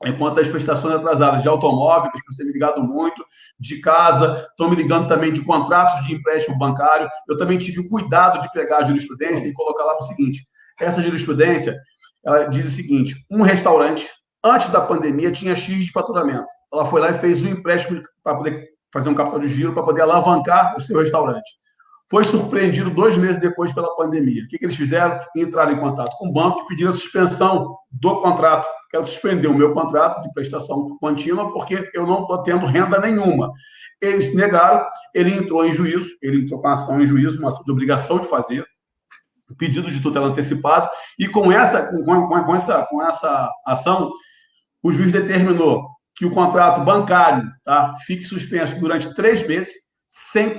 Speaker 2: é quanto às prestações atrasadas de automóvel, que você tem me ligado muito, de casa, estão me ligando também de contratos de empréstimo bancário. Eu também tive o cuidado de pegar a jurisprudência e colocar lá o seguinte: essa jurisprudência, ela diz o seguinte: um restaurante, antes da pandemia, tinha X de faturamento. Ela foi lá e fez um empréstimo para poder fazer um capital de giro, para poder alavancar o seu restaurante. Foi surpreendido 2 meses depois pela pandemia. O que eles fizeram? Entraram em contato com o banco e pediram a suspensão do contrato. Quero suspender o meu contrato de prestação contínua porque eu não estou tendo renda nenhuma. Eles negaram, ele entrou em juízo, ele entrou com a ação em juízo, uma ação de obrigação de fazer, pedido de tutela antecipado, e com essa ação, o juiz determinou que o contrato bancário, tá, fique suspenso durante 3 meses, sem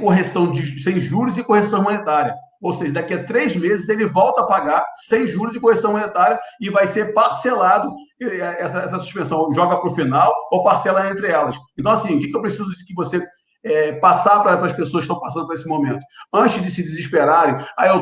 Speaker 2: juros e correção monetária. Ou seja, daqui a 3 meses ele volta a pagar sem juros e correção monetária e vai ser parcelado essa suspensão, joga para o final ou parcela entre elas. Então, assim, o que eu preciso que você passar para as pessoas que estão passando por esse momento? Antes de se desesperarem,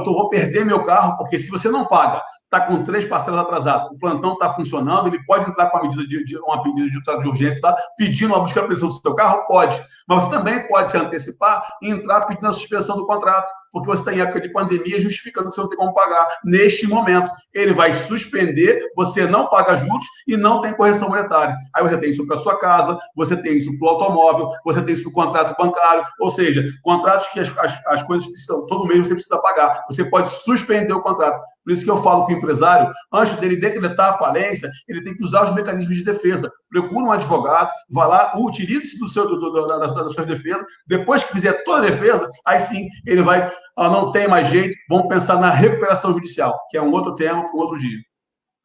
Speaker 2: vou perder meu carro, porque se você não paga, está com 3 parcelas atrasadas, o plantão está funcionando, ele pode entrar com uma medida de urgência, tá? Pedindo a busca da apreensão do seu carro? Pode. Mas você também pode se antecipar e entrar pedindo a suspensão do contrato, porque você está em época de pandemia, justificando que você não tem como pagar. Neste momento, ele vai suspender, você não paga juros e não tem correção monetária. Aí você tem isso para sua casa, você tem isso para o automóvel, você tem isso para o contrato bancário, ou seja, contratos que as coisas precisam, todo mês você precisa pagar. Você pode suspender o contrato. Por isso que eu falo que o empresário, antes dele decretar a falência, ele tem que usar os mecanismos de defesa. Procura um advogado, vá lá, utilize-se das suas defesas. Depois que fizer toda a defesa, aí sim ele vai, não tem mais jeito, vamos pensar na recuperação judicial, que é um outro tema para um outro dia.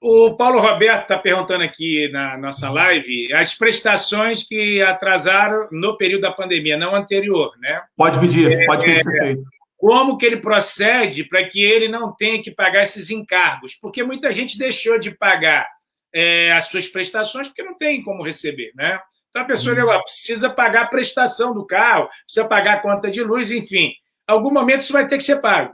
Speaker 1: O Paulo Roberto está perguntando aqui na nossa live as prestações que atrasaram no período da pandemia, não anterior, né?
Speaker 2: Pode pedir, pode ser feito.
Speaker 1: Como que ele procede para que ele não tenha que pagar esses encargos? Porque muita gente deixou de pagar as suas prestações porque não tem como receber, né? Então, a pessoa precisa pagar a prestação do carro, precisa pagar a conta de luz, enfim. Em algum momento isso vai ter que ser pago.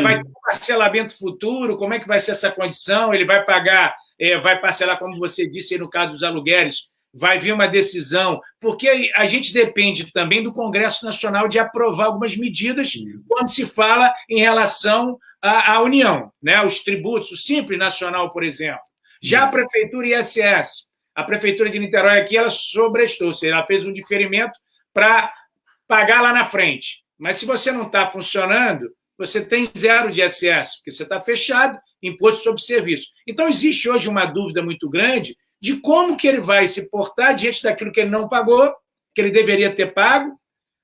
Speaker 1: Vai ter um parcelamento futuro, como é que vai ser essa condição? Ele vai pagar, vai parcelar, como você disse, no caso dos aluguéis, vai vir uma decisão, porque a gente depende também do Congresso Nacional de aprovar algumas medidas quando se fala em relação à União, né? Os tributos, o Simples Nacional, por exemplo. Já a Prefeitura e ISS, a Prefeitura de Niterói aqui, ela sobrestou, ou seja, ela fez um diferimento para pagar lá na frente. Mas se você não está funcionando, você tem 0 de ISS, porque você está fechado, imposto sobre serviço. Então, existe hoje uma dúvida muito grande de como que ele vai se portar diante daquilo que ele não pagou, que ele deveria ter pago.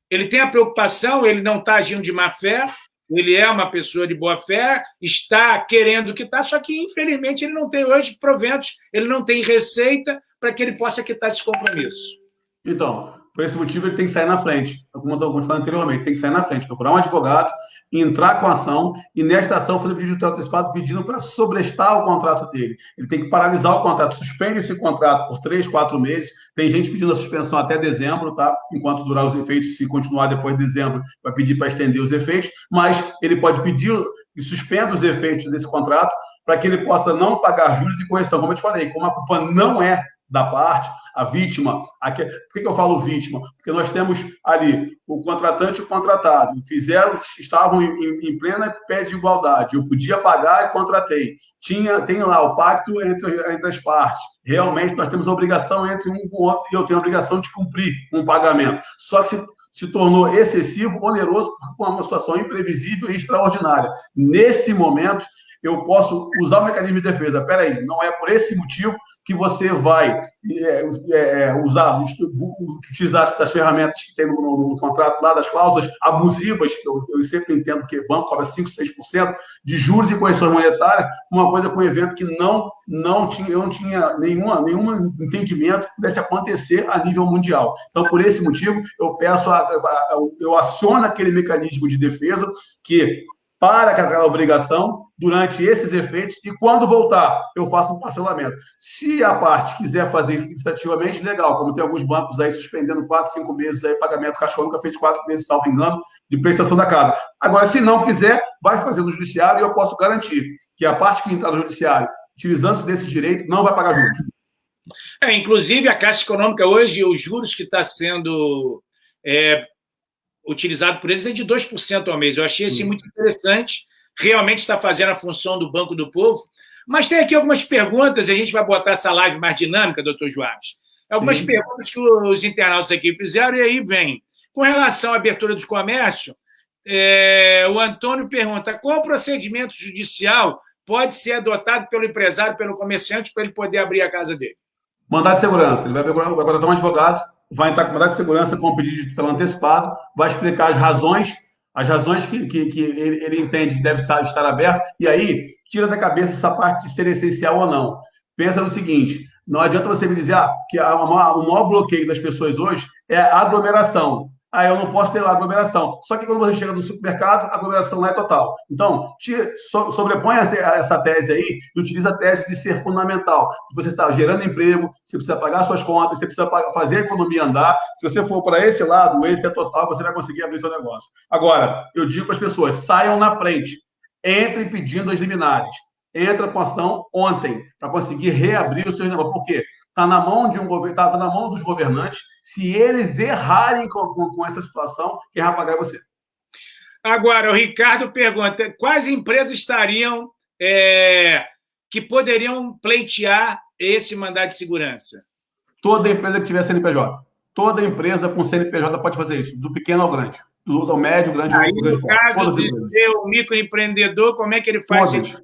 Speaker 1: Ele tem a preocupação, ele não está agindo de má fé, ele é uma pessoa de boa fé, está querendo quitar, só que, infelizmente, ele não tem hoje proventos, ele não tem receita para que ele possa quitar esse compromisso.
Speaker 2: Então, por esse motivo, ele tem que sair na frente. Como eu falei anteriormente, tem que sair na frente, procurar um advogado, entrar com a ação e, nesta ação, fazer pedido de tutela antecipada pedindo para sobrestar o contrato dele. Ele tem que paralisar o contrato, suspende esse contrato por 3, 4 meses. Tem gente pedindo a suspensão até dezembro, tá? Enquanto durar os efeitos, se continuar depois de dezembro, vai pedir para estender os efeitos, mas ele pode pedir que suspenda os efeitos desse contrato para que ele possa não pagar juros e correção. Como eu te falei, como a culpa não é da parte, a vítima. Por que eu falo vítima? Porque nós temos ali o contratante e o contratado. Estavam em plena pé de igualdade. Eu podia pagar e contratei. Tem lá o pacto entre as partes. Realmente nós temos a obrigação entre um com o outro e eu tenho a obrigação de cumprir um pagamento. Só que se tornou excessivo, oneroso, com uma situação imprevisível e extraordinária. Nesse momento, eu posso usar o mecanismo de defesa. Espera aí, não é por esse motivo que você vai utilizar das ferramentas que tem no contrato lá, das cláusulas abusivas, que eu sempre entendo que o banco cobra 5%, 6% de juros e correções monetárias, uma coisa com um evento que eu não tinha nenhum entendimento que pudesse acontecer a nível mundial. Então, por esse motivo, eu aciono aquele mecanismo de defesa que para aquela obrigação durante esses efeitos e quando voltar, eu faço um parcelamento. Se a parte quiser fazer isso administrativamente, legal, como tem alguns bancos aí suspendendo 4, 5 meses aí, pagamento, Caixa Econômica fez 4 meses, salvo engano, de prestação da casa. Agora, se não quiser, vai fazer no judiciário e eu posso garantir que a parte que entrar no judiciário, utilizando-se desse direito, não vai pagar juros.
Speaker 1: Inclusive, a Caixa Econômica hoje, os juros que está sendo utilizado por eles é de 2% ao mês. Eu achei assim, muito interessante. Realmente está fazendo a função do Banco do Povo. Mas tem aqui algumas perguntas, e a gente vai botar essa live mais dinâmica, doutor Joares. Algumas perguntas que os internautas aqui fizeram, e aí vem. Com relação à abertura do comércio, o Antônio pergunta qual procedimento judicial pode ser adotado pelo empresário, pelo comerciante, para ele poder abrir a casa dele?
Speaker 2: Mandado de segurança. Ele vai contratar um advogado, vai entrar com mandado de segurança com um pedido de tutela antecipado, vai explicar as razões que ele entende que deve estar aberto, e aí tira da cabeça essa parte de ser essencial ou não. Pensa no seguinte, não adianta você me dizer que o maior bloqueio das pessoas hoje é a aglomeração. Eu não posso ter aglomeração. Só que quando você chega no supermercado, a aglomeração lá é total. Então, sobrepõe essa tese aí e utiliza a tese de ser fundamental. Você está gerando emprego, você precisa pagar suas contas, você precisa fazer a economia andar. Se você for para esse lado, o êxito é total, você vai conseguir abrir seu negócio. Agora, eu digo para as pessoas, saiam na frente. Entrem pedindo as liminares. Entra com ação ontem para conseguir reabrir os seus negócios. Por quê? Está na mão tá na mão dos governantes. Se eles errarem com essa situação, quem vai pagar é você.
Speaker 1: Agora, o Ricardo pergunta, quais empresas estariam que poderiam pleitear esse mandado de segurança?
Speaker 2: Toda empresa que tiver CNPJ. Toda empresa com CNPJ pode fazer isso, do pequeno ao grande. Do médio, grande ao grande.
Speaker 1: No caso do microempreendedor, como é que ele faz CNPJ?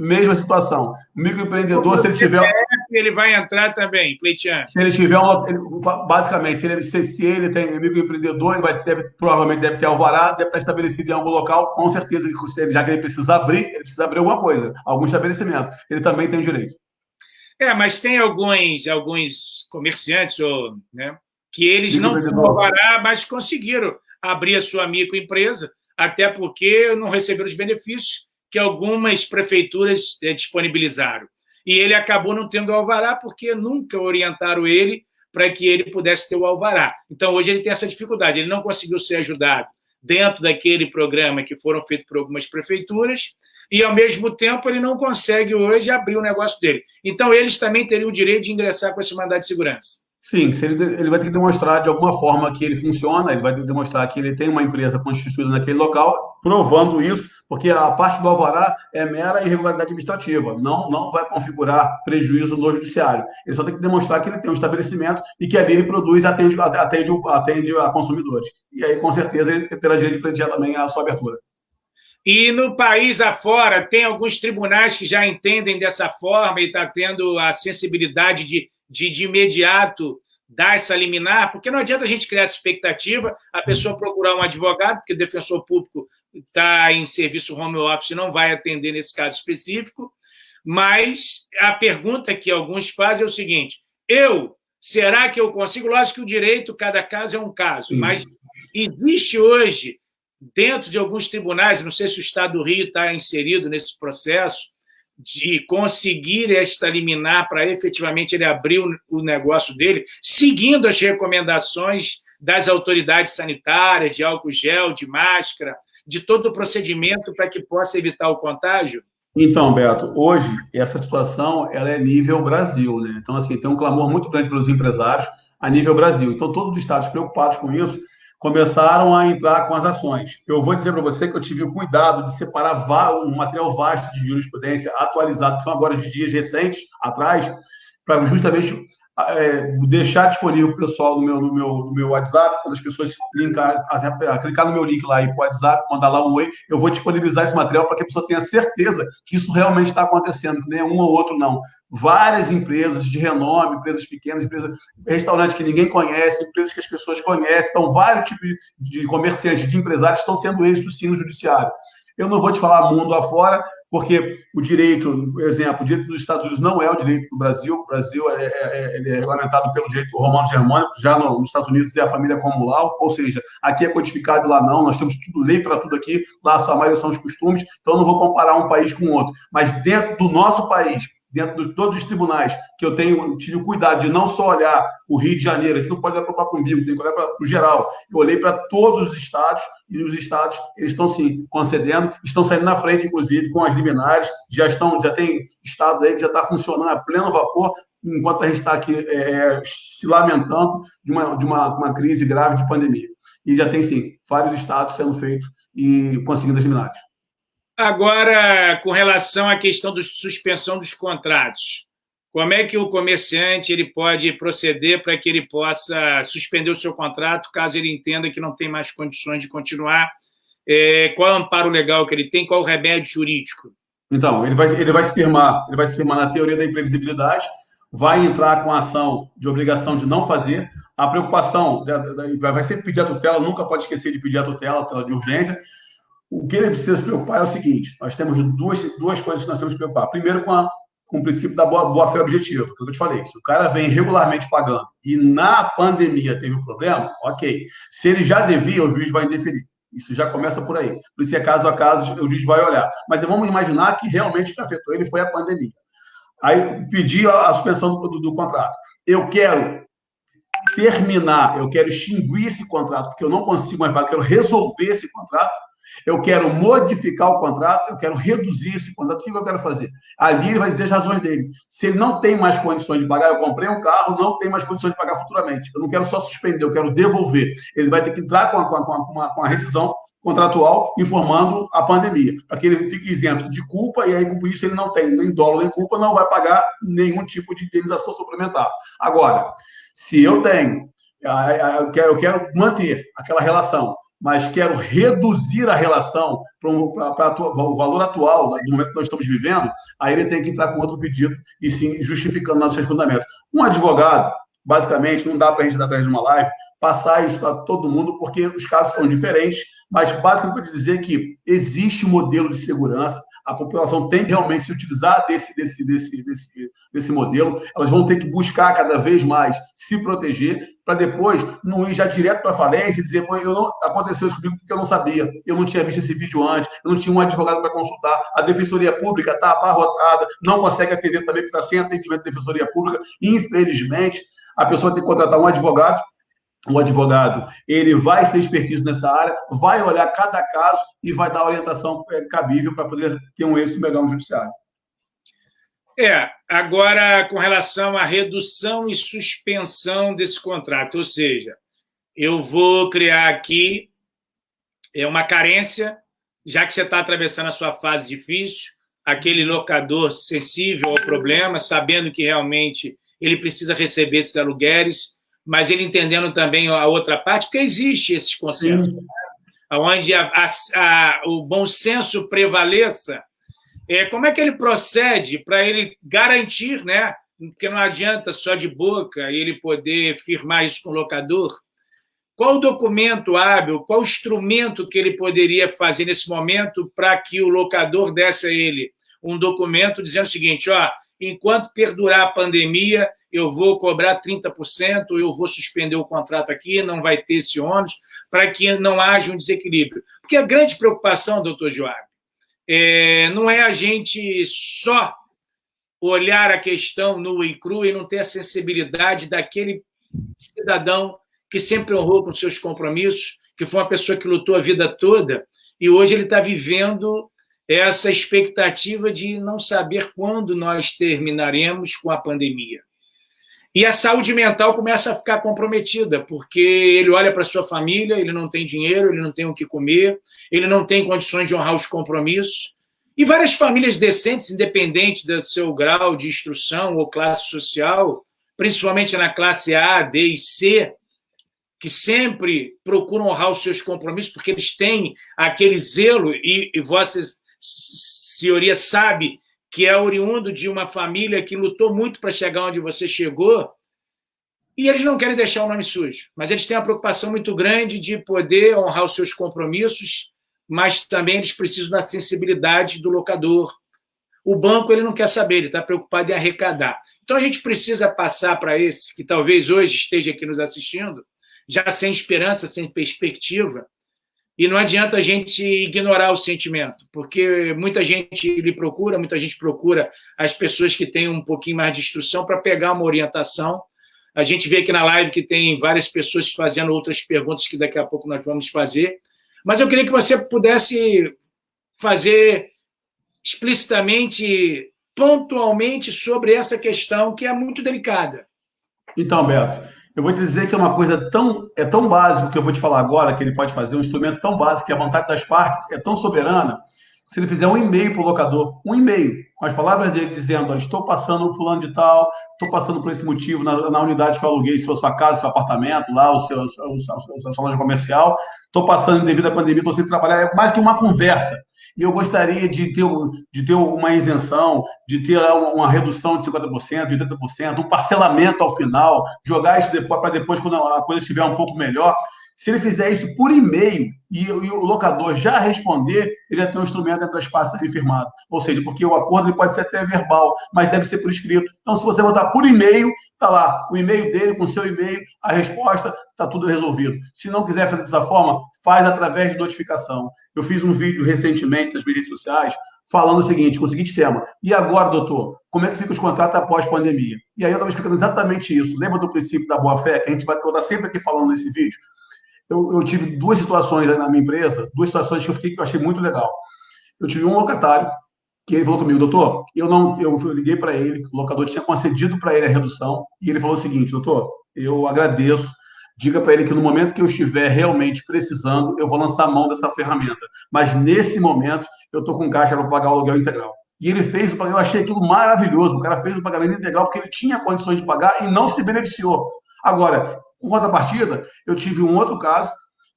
Speaker 2: Mesma situação. O microempreendedor, se ele tiver...
Speaker 1: ele vai entrar também, pleiteando.
Speaker 2: Se ele tiver basicamente, se ele tem microempreendedor, ele provavelmente deve ter alvará, deve estar estabelecido em algum local, com certeza, já que ele precisa abrir alguma coisa, algum estabelecimento. Ele também tem o direito.
Speaker 1: Mas tem alguns comerciantes, né, que eles não têm alvará, mas conseguiram abrir a sua microempresa, até porque não receberam os benefícios que algumas prefeituras disponibilizaram. E ele acabou não tendo alvará porque nunca orientaram ele para que ele pudesse ter o alvará. Então, hoje ele tem essa dificuldade. Ele não conseguiu ser ajudado dentro daquele programa que foram feitos por algumas prefeituras e, ao mesmo tempo, ele não consegue hoje abrir o negócio dele. Então, eles também teriam o direito de ingressar com esse mandado de segurança.
Speaker 2: Sim, ele vai ter que demonstrar de alguma forma que ele funciona, ele vai demonstrar que ele tem uma empresa constituída naquele local, provando isso, porque a parte do alvará é mera irregularidade administrativa, não vai configurar prejuízo no judiciário. Ele só tem que demonstrar que ele tem um estabelecimento e que ali ele produz e atende a consumidores. E aí, com certeza, ele terá direito de pleitear também a sua abertura.
Speaker 1: E no país afora, tem alguns tribunais que já entendem dessa forma e está tendo a sensibilidade de imediato dar essa liminar, porque não adianta a gente criar essa expectativa, a pessoa procurar um advogado, porque o defensor público está em serviço home office e não vai atender nesse caso específico, mas a pergunta que alguns fazem é o seguinte: será que eu consigo? Lógico que o direito, cada caso é um caso, mas existe hoje, dentro de alguns tribunais, não sei se o Estado do Rio está inserido nesse processo, de conseguir esta liminar para efetivamente ele abrir o negócio dele, seguindo as recomendações das autoridades sanitárias, de álcool gel, de máscara, de todo o procedimento para que possa evitar o contágio?
Speaker 2: Então, Beto, hoje essa situação ela é nível Brasil, né? Então, assim, tem um clamor muito grande pelos empresários a nível Brasil. Então, todos os estados preocupados com isso começaram a entrar com as ações. Eu vou dizer para você que eu tive o cuidado de separar um material vasto de jurisprudência atualizado, que são agora de dias recentes, atrás, para justamente deixar disponível para o pessoal no meu WhatsApp, quando as pessoas clicar no meu link lá e para o WhatsApp, mandar lá um oi, eu vou disponibilizar esse material para que a pessoa tenha certeza que isso realmente está acontecendo, que nem um ou outro não. Várias empresas de renome, empresas pequenas, empresas, restaurantes que ninguém conhece, empresas que as pessoas conhecem, então vários tipos de comerciantes, de empresários estão tendo êxito sim no judiciário. Eu não vou te falar mundo afora, porque o direito, por exemplo, o direito dos Estados Unidos não é o direito do Brasil. O Brasil é regulamentado pelo direito romano-germânico, já nos Estados Unidos é a família comunal, ou seja, aqui é codificado, lá não, nós temos tudo, lei para tudo aqui, lá a maioria são os costumes, então eu não vou comparar um país com o outro. Mas dentro do nosso país, dentro de todos os tribunais, que eu tive o cuidado de não só olhar o Rio de Janeiro, a gente não pode olhar para o próprio umbigo, tem que olhar para o geral. Eu olhei para todos os estados, e os estados, eles estão, sim, concedendo, estão saindo na frente, inclusive, com as liminares, já tem estado aí que já está funcionando a pleno vapor, enquanto a gente está aqui se lamentando de uma crise grave de pandemia. E já tem, sim, vários estados sendo feitos e conseguindo as liminares.
Speaker 1: Agora, com relação à questão de suspensão dos contratos, como é que o comerciante ele pode proceder para que ele possa suspender o seu contrato caso ele entenda que não tem mais condições de continuar? Qual é o amparo legal que ele tem? Qual é o remédio jurídico?
Speaker 2: Então, ele vai se firmar na teoria da imprevisibilidade, vai entrar com a ação de obrigação de não fazer. A preocupação vai sempre pedir a tutela, nunca pode esquecer de pedir a tutela de urgência. O que ele precisa se preocupar é o seguinte: nós temos duas coisas que nós temos que preocupar. Primeiro, com o princípio da boa-fé objetiva, porque eu te falei, se o cara vem regularmente pagando e na pandemia teve um problema, ok. Se ele já devia, o juiz vai indeferir. Isso já começa por aí. Por isso é caso a caso, o juiz vai olhar. Mas vamos imaginar que realmente o que afetou ele foi a pandemia. Aí pedir a suspensão do contrato. Eu quero terminar, eu quero extinguir esse contrato, porque eu não consigo mais pagar, eu quero resolver esse contrato. Eu quero modificar o contrato, eu quero reduzir esse contrato. O que eu quero fazer? Ali ele vai dizer as razões dele. Se ele não tem mais condições de pagar, eu comprei um carro, não tem mais condições de pagar futuramente. Eu não quero só suspender, eu quero devolver. Ele vai ter que entrar com a rescisão contratual informando a pandemia, para que ele fique isento de culpa, e aí, com isso, ele não tem nem dolo nem culpa, não vai pagar nenhum tipo de indenização suplementar. Agora, se eu tenho, eu quero manter aquela relação, mas quero reduzir a relação para o valor atual, do momento que nós estamos vivendo, aí ele tem que entrar com outro pedido e sim justificando nossos fundamentos. Um advogado, basicamente, não dá para a gente, através de uma live, passar isso para todo mundo, porque os casos são diferentes, mas basicamente para dizer que existe um modelo de segurança, a população tem que realmente se utilizar desse modelo, elas vão ter que buscar cada vez mais se proteger, para depois não ir já direto para a falência e dizer, aconteceu isso comigo porque eu não sabia, eu não tinha visto esse vídeo antes, eu não tinha um advogado para consultar, a Defensoria Pública está abarrotada, não consegue atender também, porque está sem atendimento da Defensoria Pública, infelizmente, a pessoa tem que contratar um advogado, o advogado, ele vai ser expertise nessa área, vai olhar cada caso e vai dar a orientação cabível para poder ter um êxito melhor no judiciário.
Speaker 1: Agora, com relação à redução e suspensão desse contrato, ou seja, eu vou criar aqui uma carência, já que você está atravessando a sua fase difícil, aquele locador sensível ao problema, sabendo que realmente ele precisa receber esses aluguéis, mas ele entendendo também a outra parte, porque existe esses consensos. onde o bom senso prevaleça, como é que ele procede para ele garantir, né? Porque não adianta só de boca ele poder firmar isso com o locador. Qual o documento hábil, qual o instrumento que ele poderia fazer nesse momento para que o locador desse a ele um documento dizendo o seguinte, enquanto perdurar a pandemia, eu vou cobrar 30%, eu vou suspender o contrato aqui, não vai ter esse ônus, para que não haja um desequilíbrio. Porque a grande preocupação, doutor Joab, não é a gente só olhar a questão nua e crua e não ter a sensibilidade daquele cidadão que sempre honrou com seus compromissos, que foi uma pessoa que lutou a vida toda, e hoje ele está vivendo essa expectativa de não saber quando nós terminaremos com a pandemia. E a saúde mental começa a ficar comprometida, porque ele olha para sua família, ele não tem dinheiro, ele não tem o que comer, ele não tem condições de honrar os compromissos. E várias famílias decentes, independente do seu grau de instrução ou classe social, principalmente na classe A, D e C, que sempre procuram honrar os seus compromissos, porque eles têm aquele zelo, e Vossa Senhoria sabe que é oriundo de uma família que lutou muito para chegar onde você chegou, e eles não querem deixar o nome sujo, mas eles têm uma preocupação muito grande de poder honrar os seus compromissos, mas também eles precisam da sensibilidade do locador. O banco ele não quer saber, ele está preocupado em arrecadar. Então a gente precisa passar para esse, que talvez hoje esteja aqui nos assistindo, já sem esperança, sem perspectiva, e não adianta a gente ignorar o sentimento, porque muita gente lhe procura, muita gente procura as pessoas que têm um pouquinho mais de instrução para pegar uma orientação. A gente vê aqui na live que tem várias pessoas fazendo outras perguntas que daqui a pouco nós vamos fazer, mas eu queria que você pudesse fazer explicitamente, pontualmente, sobre essa questão que é muito delicada.
Speaker 2: Então, Beto, eu vou te dizer que é uma coisa tão básica que eu vou te falar agora, que ele pode fazer, um instrumento tão básico, que a vontade das partes é tão soberana, se ele fizer um e-mail para o locador, um e-mail, com as palavras dele dizendo, olha, estou passando um fulano de tal, estou passando por esse motivo na unidade que eu aluguei, sua casa, seu apartamento, lá, sua loja comercial, estou passando devido à pandemia, estou sem trabalhar, é mais que uma conversa. E eu gostaria de ter uma isenção, de ter uma redução de 50%, de 80%, um parcelamento ao final, jogar isso para depois, quando a coisa estiver um pouco melhor. Se ele fizer isso por e-mail e o locador já responder, ele já tem um instrumento entre as partes ali firmado. Ou seja, porque o acordo ele pode ser até verbal, mas deve ser por escrito. Então, se você botar por e-mail, está lá o e-mail dele com o seu e-mail, a resposta, está tudo resolvido. Se não quiser fazer dessa forma, faz através de notificação. Eu fiz um vídeo recentemente nas redes sociais falando o seguinte, com o seguinte tema. E agora, doutor, como é que ficam os contratos após pandemia? E aí eu estava explicando exatamente isso. Lembra do princípio da boa-fé, que a gente vai estar sempre aqui falando nesse vídeo? Eu tive duas situações na minha empresa, duas situações que eu achei muito legal. Eu tive um locatário que ele falou comigo, doutor, eu liguei para ele, o locador tinha concedido para ele a redução, e ele falou o seguinte, doutor, eu agradeço, diga para ele que no momento que eu estiver realmente precisando, eu vou lançar a mão dessa ferramenta. Mas nesse momento, eu estou com caixa para pagar o aluguel integral. E ele fez o pagamento, eu achei aquilo maravilhoso, o cara fez o pagamento integral porque ele tinha condições de pagar e não se beneficiou. Agora, em contrapartida, eu tive um outro caso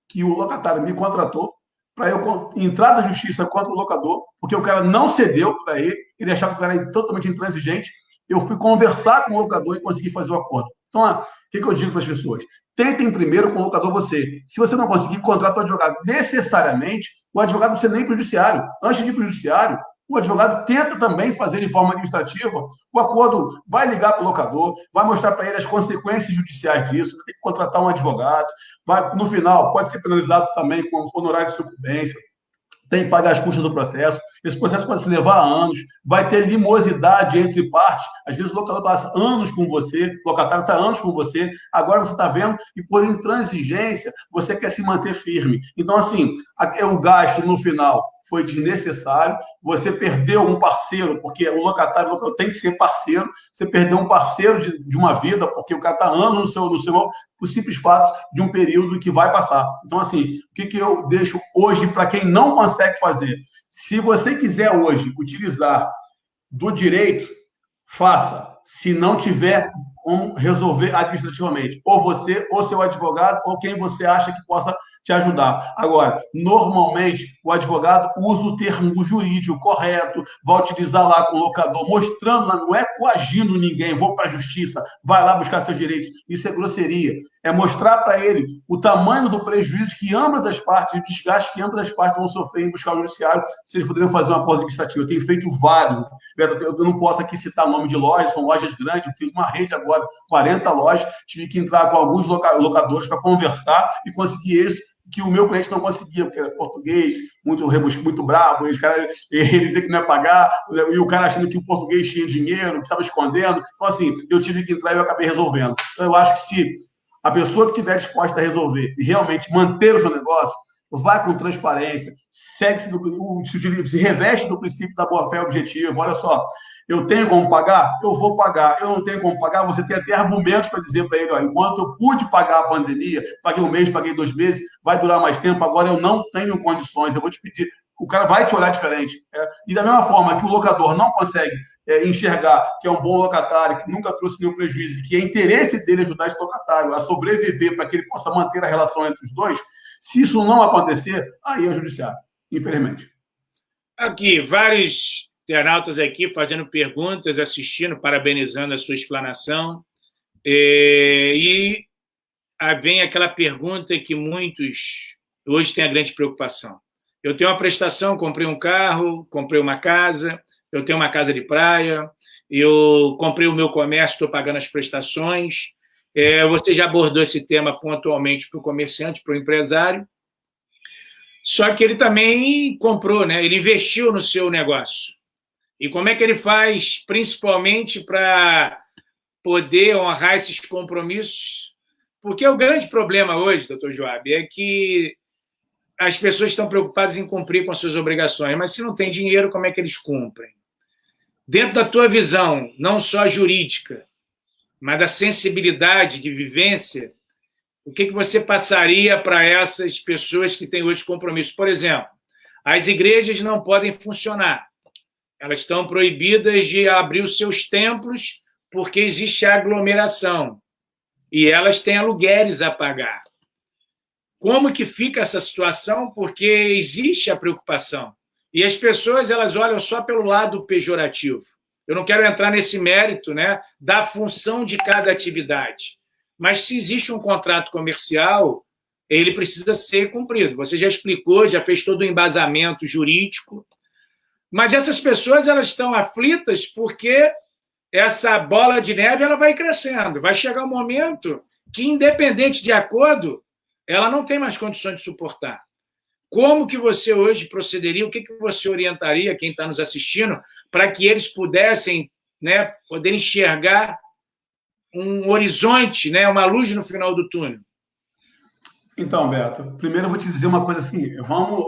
Speaker 2: que o locatário me contratou para eu entrar na justiça contra o locador, porque o cara não cedeu para ele, ele achava que o cara era totalmente intransigente. Eu fui conversar com o locador e consegui fazer o acordo. Então, o que eu digo para as pessoas? Tentem primeiro com o locador você. Se você não conseguir, contrata o advogado. Necessariamente, o advogado não precisa nem ir para o judiciário. Antes de ir para o judiciário, o advogado tenta também fazer de forma administrativa o acordo, vai ligar para o locador, vai mostrar para ele as consequências judiciais disso, tem que contratar um advogado, no final pode ser penalizado também com honorário de sucumbência, tem que pagar as custas do processo. Esse processo pode se levar anos, vai ter limosidade entre partes. Às vezes o locador está anos com você, o locatário está anos com você, agora você está vendo, e por intransigência, você quer se manter firme. Então, assim, o gasto no final foi desnecessário, você perdeu um parceiro, porque o locador tem que ser parceiro, você perdeu um parceiro de uma vida, porque o cara está anos no seu por simples fato de um período que vai passar. Então, assim, o que eu deixo hoje para quem não consegue fazer? Se você quiser hoje utilizar do direito, faça. Se não tiver como resolver administrativamente, ou você, ou seu advogado, ou quem você acha que possa te ajudar. Agora, normalmente, o advogado usa o termo jurídico correto, vai utilizar lá com o locador, mostrando, não é coagindo ninguém, vou para a justiça, vai lá buscar seus direitos. Isso é grosseria. É mostrar para ele o tamanho do prejuízo que ambas as partes, o desgaste que ambas as partes vão sofrer em buscar o judiciário, se eles poderiam fazer um acordo administrativo. Eu tenho feito vários. Eu não posso aqui citar o nome de lojas, são lojas grandes, eu fiz uma rede agora, 40 lojas, tive que entrar com alguns locadores para conversar e conseguir êxito que o meu cliente não conseguia, porque era português, muito bravo, ele dizia que não ia pagar, e o cara achando que o português tinha dinheiro, que estava escondendo. Então, assim, eu tive que entrar e eu acabei resolvendo. Então, eu acho que se a pessoa que estiver disposta a resolver e realmente manter o seu negócio, vai com transparência, se reveste do princípio da boa-fé objetiva. Olha só, eu tenho como pagar? Eu vou pagar. Eu não tenho como pagar? Você tem até argumentos para dizer para ele, ó, enquanto eu pude pagar a pandemia, paguei um mês, paguei 2 meses, vai durar mais tempo, agora eu não tenho condições, eu vou te pedir. O cara vai te olhar diferente. E da mesma forma que o locador não consegue enxergar que é um bom locatário, que nunca trouxe nenhum prejuízo, que é interesse dele ajudar esse locatário a sobreviver para que ele possa manter a relação entre os dois, se isso não acontecer, aí é o judiciário, infelizmente.
Speaker 1: Aqui, vários internautas aqui fazendo perguntas, assistindo, parabenizando a sua explanação. E vem aquela pergunta que muitos hoje têm a grande preocupação. Eu tenho uma prestação, comprei um carro, comprei uma casa, eu tenho uma casa de praia, eu comprei o meu comércio, estou pagando as prestações. Você já abordou esse tema pontualmente para o comerciante, para o empresário. Só que ele também comprou, né? Ele investiu no seu negócio. E como é que ele faz, principalmente, para poder honrar esses compromissos? Porque o grande problema hoje, doutor Joab, é que as pessoas estão preocupadas em cumprir com as suas obrigações, mas se não tem dinheiro, como é que eles cumprem? Dentro da tua visão, não só jurídica, mas da sensibilidade de vivência, o que você passaria para essas pessoas que têm hoje compromissos? Por exemplo, as igrejas não podem funcionar. Elas estão proibidas de abrir os seus templos porque existe aglomeração. E elas têm aluguéis a pagar. Como que fica essa situação? Porque existe a preocupação. E as pessoas, elas olham só pelo lado pejorativo. Eu não quero entrar nesse mérito, né, da função de cada atividade. Mas se existe um contrato comercial, ele precisa ser cumprido. Você já explicou, já fez todo o embasamento jurídico. Mas essas pessoas, elas estão aflitas porque essa bola de neve ela vai crescendo. Vai chegar um momento que, independente de acordo, ela não tem mais condições de suportar. Como que você hoje procederia? O que você orientaria quem está nos assistindo para que eles pudessem, né, poder enxergar um horizonte, né, uma luz no final do túnel?
Speaker 2: Então, Beto, primeiro eu vou te dizer uma coisa assim, vamos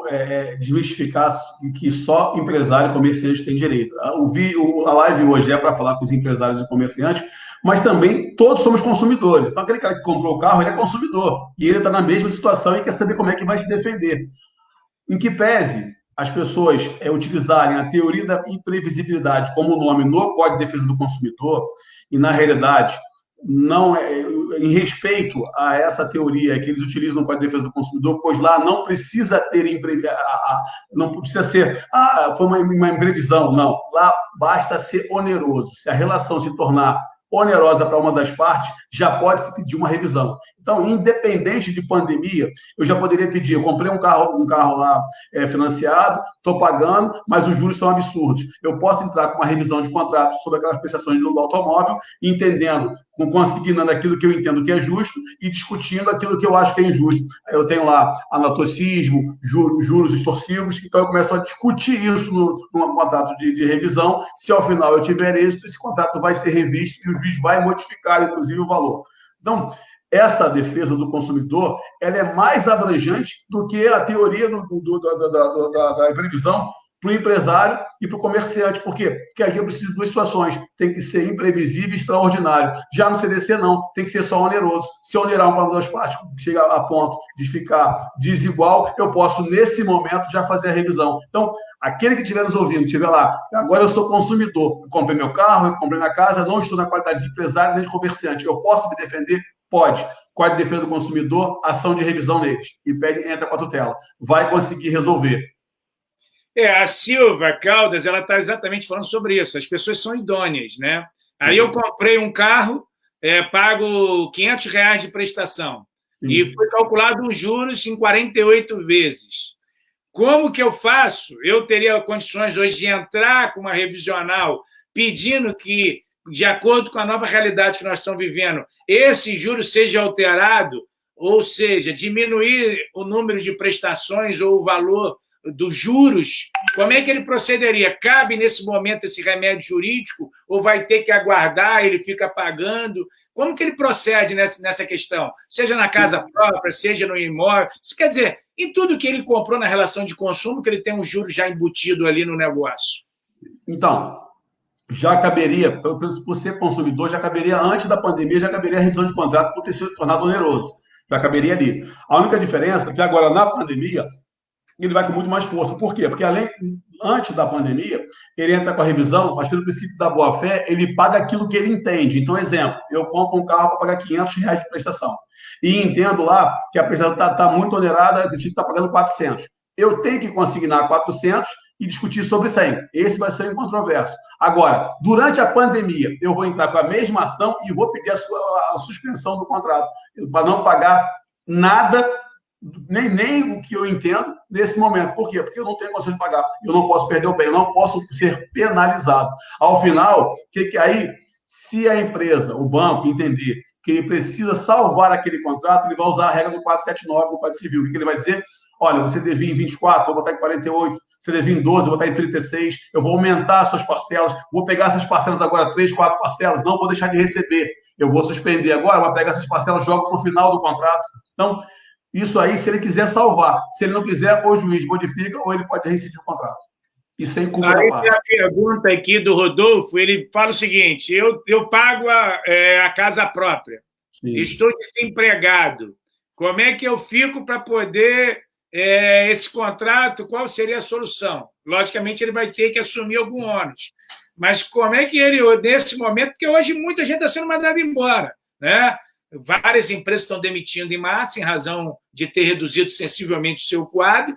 Speaker 2: desmistificar que só empresário e comerciante tem direito. A live hoje é para falar com os empresários e comerciantes, mas também todos somos consumidores. Então, aquele cara que comprou o carro, ele é consumidor, e ele está na mesma situação e quer saber como é que vai se defender. Em que pese as pessoas utilizarem a teoria da imprevisibilidade como nome no Código de Defesa do Consumidor, e na realidade, não em respeito a essa teoria que eles utilizam no Código de Defesa do Consumidor, pois lá não precisa ter não precisa ser foi uma imprevisão, não. Lá basta ser oneroso. Se a relação se tornar onerosa para uma das partes, já pode se pedir uma revisão. Então, independente de pandemia, eu já poderia pedir, eu comprei um carro lá financiado, estou pagando, mas os juros são absurdos. Eu posso entrar com uma revisão de contrato sobre aquelas prestações do automóvel, entendendo, consignando aquilo que eu entendo que é justo e discutindo aquilo que eu acho que é injusto. Eu tenho lá anatocismo, juros extorsivos, então eu começo a discutir isso num contrato de revisão. Se ao final eu tiver êxito, esse contrato vai ser revisto e o juiz vai modificar, inclusive, o valor. Então, essa defesa do consumidor, ela é mais abrangente do que a teoria da previsão para o empresário e para o comerciante. Por quê? Porque aqui eu preciso de duas situações. Tem que ser imprevisível e extraordinário. Já no CDC, não. Tem que ser só oneroso. Se onerar uma das partes, chega a ponto de ficar desigual, eu posso, nesse momento, já fazer a revisão. Então, aquele que estiver nos ouvindo, estiver lá, agora eu sou consumidor, eu comprei meu carro, eu comprei minha casa, não estou na qualidade de empresário nem de comerciante. Eu posso me defender? Pode. Código de Defesa do Consumidor, ação de revisão neles. E entra com a tutela. Vai conseguir resolver.
Speaker 1: A Silva Caldas, ela está exatamente falando sobre isso. As pessoas são idôneas, né? Aí eu comprei um carro, pago R$500 de prestação. Sim. E foi calculado os juros em 48 vezes. Como que eu faço? Eu teria condições hoje de entrar com uma revisional pedindo que, de acordo com a nova realidade que nós estamos vivendo, esse juro seja alterado, ou seja, diminuir o número de prestações ou o valor dos juros. Como é que ele procederia? Cabe, nesse momento, esse remédio jurídico ou vai ter que aguardar, ele fica pagando? Como que ele procede nessa questão? Seja na casa própria, seja no imóvel. Isso quer dizer, em tudo que ele comprou na relação de consumo, que ele tem um juro já embutido ali no negócio.
Speaker 2: Então, já caberia, por ser consumidor, já caberia antes da pandemia, já caberia a revisão de contrato por ter sido tornado oneroso. Já caberia ali. A única diferença é que agora, na pandemia, ele vai com muito mais força. Por quê? Porque antes da pandemia, ele entra com a revisão, mas pelo princípio da boa-fé, ele paga aquilo que ele entende. Então, exemplo, eu compro um carro para pagar R$500 de prestação. E entendo lá que a prestação está muito onerada, que o time está pagando 400. Eu tenho que consignar 400 e discutir sobre 100. Esse vai ser um controverso. Agora, durante a pandemia, eu vou entrar com a mesma ação e vou pedir a suspensão do contrato, para não pagar nada, nem o que eu entendo nesse momento. Por quê? Porque eu não tenho condição de pagar. Eu não posso perder o bem, eu não posso ser penalizado. Ao final, aí, se a empresa, o banco, entender que ele precisa salvar aquele contrato, ele vai usar a regra do 479 do Código Civil. O que ele vai dizer? Olha, você devia em 24, eu vou botar em 48, você devia em 12, eu vou botar em 36, eu vou aumentar as suas parcelas, vou pegar essas parcelas agora, 3, 4 parcelas, não vou deixar de receber. Eu vou suspender agora, vou pegar essas parcelas, jogo para o final do contrato. Então, isso aí, se ele quiser salvar. Se ele não quiser, ou o juiz modifica, ou ele pode reincidir o contrato. E sem culpa da parte.
Speaker 1: Aí tem a pergunta aqui do Rodolfo, ele fala o seguinte, eu pago a casa própria, Sim. Estou desempregado, como é que eu fico para poder esse contrato, qual seria a solução? Logicamente, ele vai ter que assumir algum ônus, mas como é que ele, nesse momento, porque hoje muita gente está sendo mandada embora, né? Várias empresas estão demitindo em massa em razão de ter reduzido sensivelmente o seu quadro.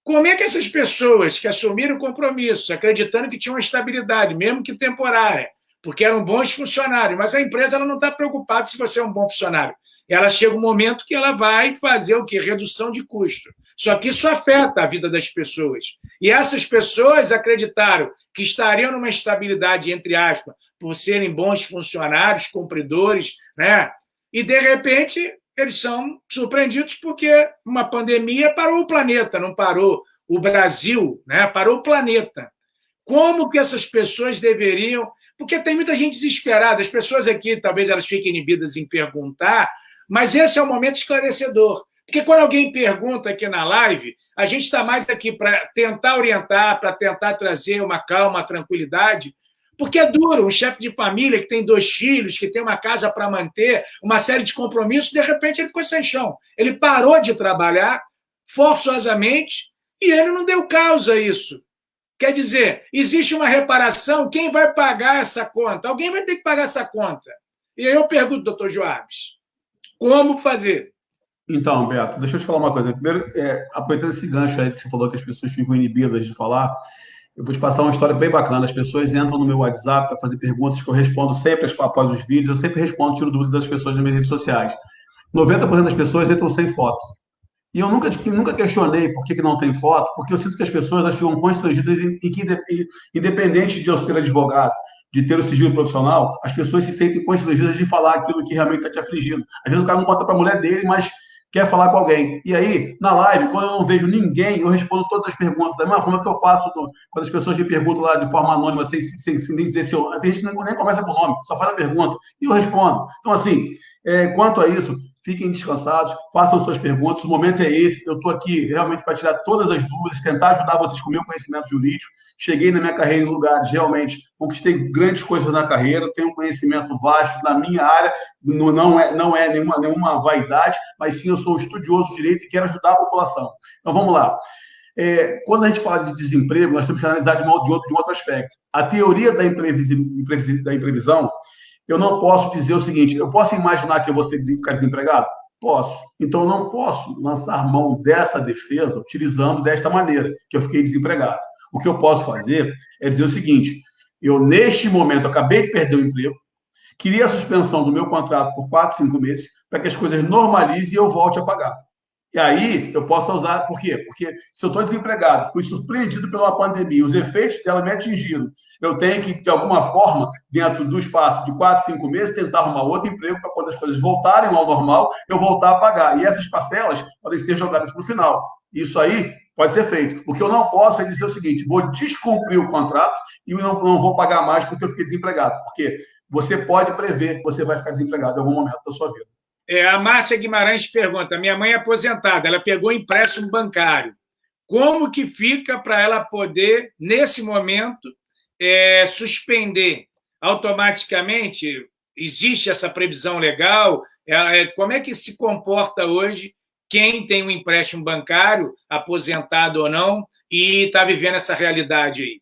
Speaker 1: Como é que essas pessoas que assumiram o compromisso, acreditando que tinham uma estabilidade, mesmo que temporária, porque eram bons funcionários, mas a empresa ela não está preocupada se você é um bom funcionário. Ela chega um momento que ela vai fazer o quê? Redução de custo. Só que isso afeta a vida das pessoas. E essas pessoas acreditaram que estariam numa estabilidade, entre aspas, por serem bons funcionários, cumpridores, né? E, de repente, eles são surpreendidos porque uma pandemia parou o planeta, não parou o Brasil, né? Parou o planeta. Como que essas pessoas deveriam... Porque tem muita gente desesperada, as pessoas aqui, talvez elas fiquem inibidas em perguntar, mas esse é o momento esclarecedor. Porque quando alguém pergunta aqui na live, a gente está mais aqui para tentar orientar, para tentar trazer uma calma, uma tranquilidade, porque é duro, um chefe de família que tem 2 filhos, que tem uma casa para manter, uma série de compromissos, de repente ele ficou sem chão. Ele parou de trabalhar forçosamente e ele não deu causa a isso. Quer dizer, existe uma reparação, quem vai pagar essa conta? Alguém vai ter que pagar essa conta. E aí eu pergunto, doutor Joabes, como fazer?
Speaker 2: Então, Beto, deixa eu te falar uma coisa. Primeiro, aproveitando esse gancho aí que você falou que as pessoas ficam inibidas de falar, eu vou te passar uma história bem bacana. As pessoas entram no meu WhatsApp para fazer perguntas que eu respondo sempre após os vídeos. Eu sempre respondo, tiro dúvida das pessoas nas minhas redes sociais. 90% das pessoas entram sem foto. E eu nunca questionei por que não tem foto, porque eu sinto que as pessoas elas ficam constrangidas em que, independente de eu ser advogado, de ter o sigilo profissional, as pessoas se sentem constrangidas de falar aquilo que realmente está te afligindo. Às vezes o cara não conta para a mulher dele, mas quer falar com alguém. E aí, na live, quando eu não vejo ninguém, eu respondo todas as perguntas. Da mesma forma que eu faço quando as pessoas me perguntam lá de forma anônima, sem nem dizer seu nome. Tem gente que nem começa com o nome, só faz a pergunta. E eu respondo. Então, assim, quanto a isso, fiquem descansados, façam suas perguntas. O momento é esse. Eu estou aqui realmente para tirar todas as dúvidas, tentar ajudar vocês com o meu conhecimento jurídico. Cheguei na minha carreira em lugares, realmente, conquistei grandes coisas na carreira, tenho um conhecimento vasto na minha área, não é nenhuma vaidade, mas sim eu sou estudioso de direito e quero ajudar a população. Então, vamos lá. Quando a gente fala de desemprego, nós temos que analisar de um outro aspecto. A teoria da imprevisão, eu não posso dizer o seguinte, eu posso imaginar que eu vou ficar desempregado? Posso. Então, eu não posso lançar mão dessa defesa utilizando desta maneira, que eu fiquei desempregado. O que eu posso fazer é dizer o seguinte, eu, neste momento, acabei de perder o emprego, queria a suspensão do meu contrato por 4, 5 meses, para que as coisas normalizem e eu volte a pagar. E aí eu posso usar, por quê? Porque se eu estou desempregado, fui surpreendido pela pandemia, os efeitos dela me atingiram, eu tenho que, de alguma forma, dentro do espaço de 4, 5 meses, tentar arrumar outro emprego para quando as coisas voltarem ao normal, eu voltar a pagar. E essas parcelas podem ser jogadas para o final. Isso aí pode ser feito. O que eu não posso é dizer o seguinte, vou descumprir o contrato e não vou pagar mais porque eu fiquei desempregado. Porque você pode prever que você vai ficar desempregado em algum momento da sua vida.
Speaker 1: A Márcia Guimarães pergunta, minha mãe é aposentada, ela pegou empréstimo bancário. Como que fica para ela poder, nesse momento, suspender automaticamente? Existe essa previsão legal? Como é que se comporta hoje quem tem um empréstimo bancário, aposentado ou não, e está vivendo essa realidade aí?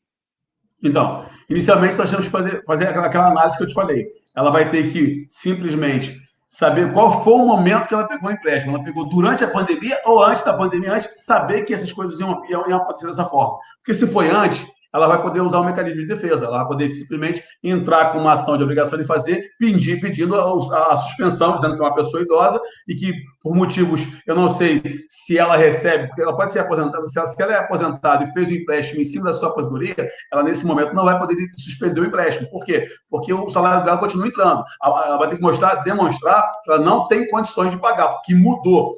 Speaker 2: Então, inicialmente nós temos que fazer aquela análise que eu te falei. Ela vai ter que simplesmente saber qual foi o momento que ela pegou o empréstimo. Ela pegou durante a pandemia ou antes da pandemia, antes de saber que essas coisas iam acontecer dessa forma. Porque se foi antes, ela vai poder usar o mecanismo de defesa, ela vai poder simplesmente entrar com uma ação de obrigação de fazer, pedindo a suspensão, dizendo que é uma pessoa idosa e que, por motivos, eu não sei se ela recebe, porque ela pode ser aposentada, se ela é aposentada e fez o empréstimo em cima da sua aposentadoria, ela, nesse momento, não vai poder suspender o empréstimo. Por quê? Porque o salário dela continua entrando. Ela vai ter que demonstrar que ela não tem condições de pagar, porque mudou.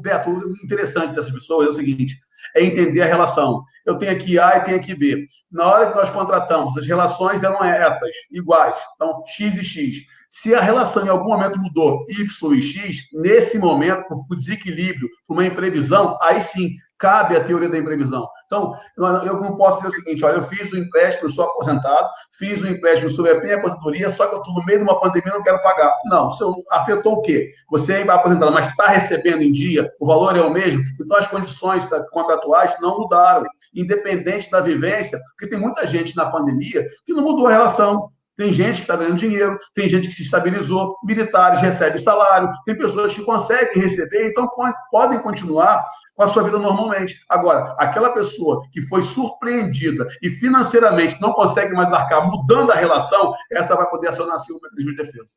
Speaker 2: Beto, o interessante dessas pessoas é o seguinte, é entender a relação. Eu tenho aqui A e tenho aqui B. Na hora que nós contratamos, as relações eram essas, iguais. Então, X e X. Se a relação em algum momento mudou Y e X, nesse momento, por desequilíbrio, por uma imprevisão, aí sim, cabe a teoria da imprevisão. Então, eu não posso dizer o seguinte, olha, eu fiz o empréstimo, eu sou aposentado, fiz o empréstimo sobre a minha aposentadoria, só que eu estou no meio de uma pandemia e não quero pagar. Não, isso afetou o quê? Você vai aposentado, mas está recebendo em dia, o valor é o mesmo, então as condições contratuais não mudaram, independente da vivência, porque tem muita gente na pandemia que não mudou a relação. Tem gente que está ganhando dinheiro, tem gente que se estabilizou, militares recebem salário, tem pessoas que conseguem receber, então podem continuar com a sua vida normalmente. Agora, aquela pessoa que foi surpreendida e financeiramente não consegue mais arcar, mudando a relação, essa vai poder acionar assim o mecanismo de defesa.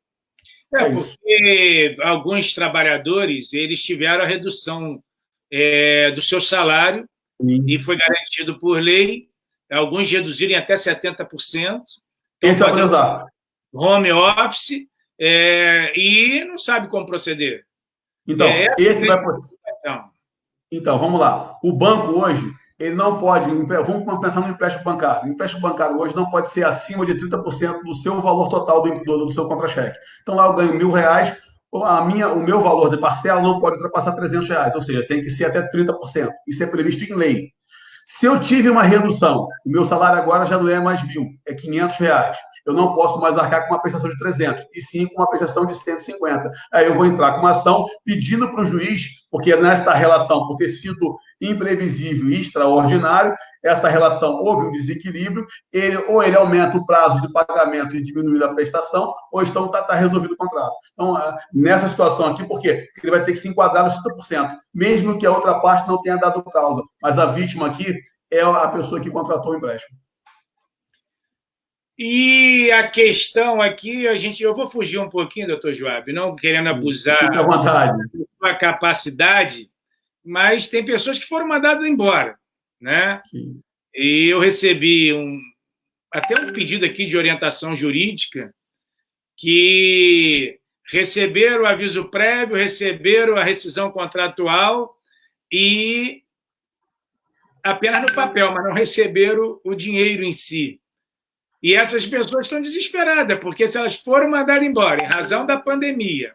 Speaker 1: Porque alguns trabalhadores eles tiveram a redução do seu salário e foi garantido por lei, alguns reduzirem até 70%.
Speaker 2: Esse é o
Speaker 1: home office e não sabe como proceder.
Speaker 2: Então, esse vai poder. Então, vamos lá. O banco hoje, ele não pode. Vamos pensar no empréstimo bancário. O empréstimo bancário hoje não pode ser acima de 30% do seu valor total do seu contra-cheque. Então, lá eu ganho R$1.000, o meu valor de parcela não pode ultrapassar R$300, ou seja, tem que ser até 30%. Isso é previsto em lei. Se eu tive uma redução, o meu salário agora já não é mais 1.000, é R$500. Eu não posso mais arcar com uma prestação de 300, e sim com uma prestação de 150. Aí eu vou entrar com uma ação pedindo para o juiz, porque nesta relação, por ter sido imprevisível e extraordinário, essa relação houve um desequilíbrio, ou ele aumenta o prazo de pagamento e diminui a prestação, ou então está resolvido o contrato. Então, nessa situação aqui, por quê? Porque ele vai ter que se enquadrar nos 30%, mesmo que a outra parte não tenha dado causa. Mas a vítima aqui é a pessoa que contratou o empréstimo.
Speaker 1: E a questão aqui, eu vou fugir um pouquinho, doutor Joab, não querendo abusar da sua capacidade, mas tem pessoas que foram mandadas embora, né?
Speaker 2: Sim.
Speaker 1: E eu recebi até um pedido aqui de orientação jurídica que receberam o aviso prévio, receberam a rescisão contratual e apenas no papel, mas não receberam o dinheiro em si. E essas pessoas estão desesperadas, porque se elas foram mandadas embora em razão da pandemia,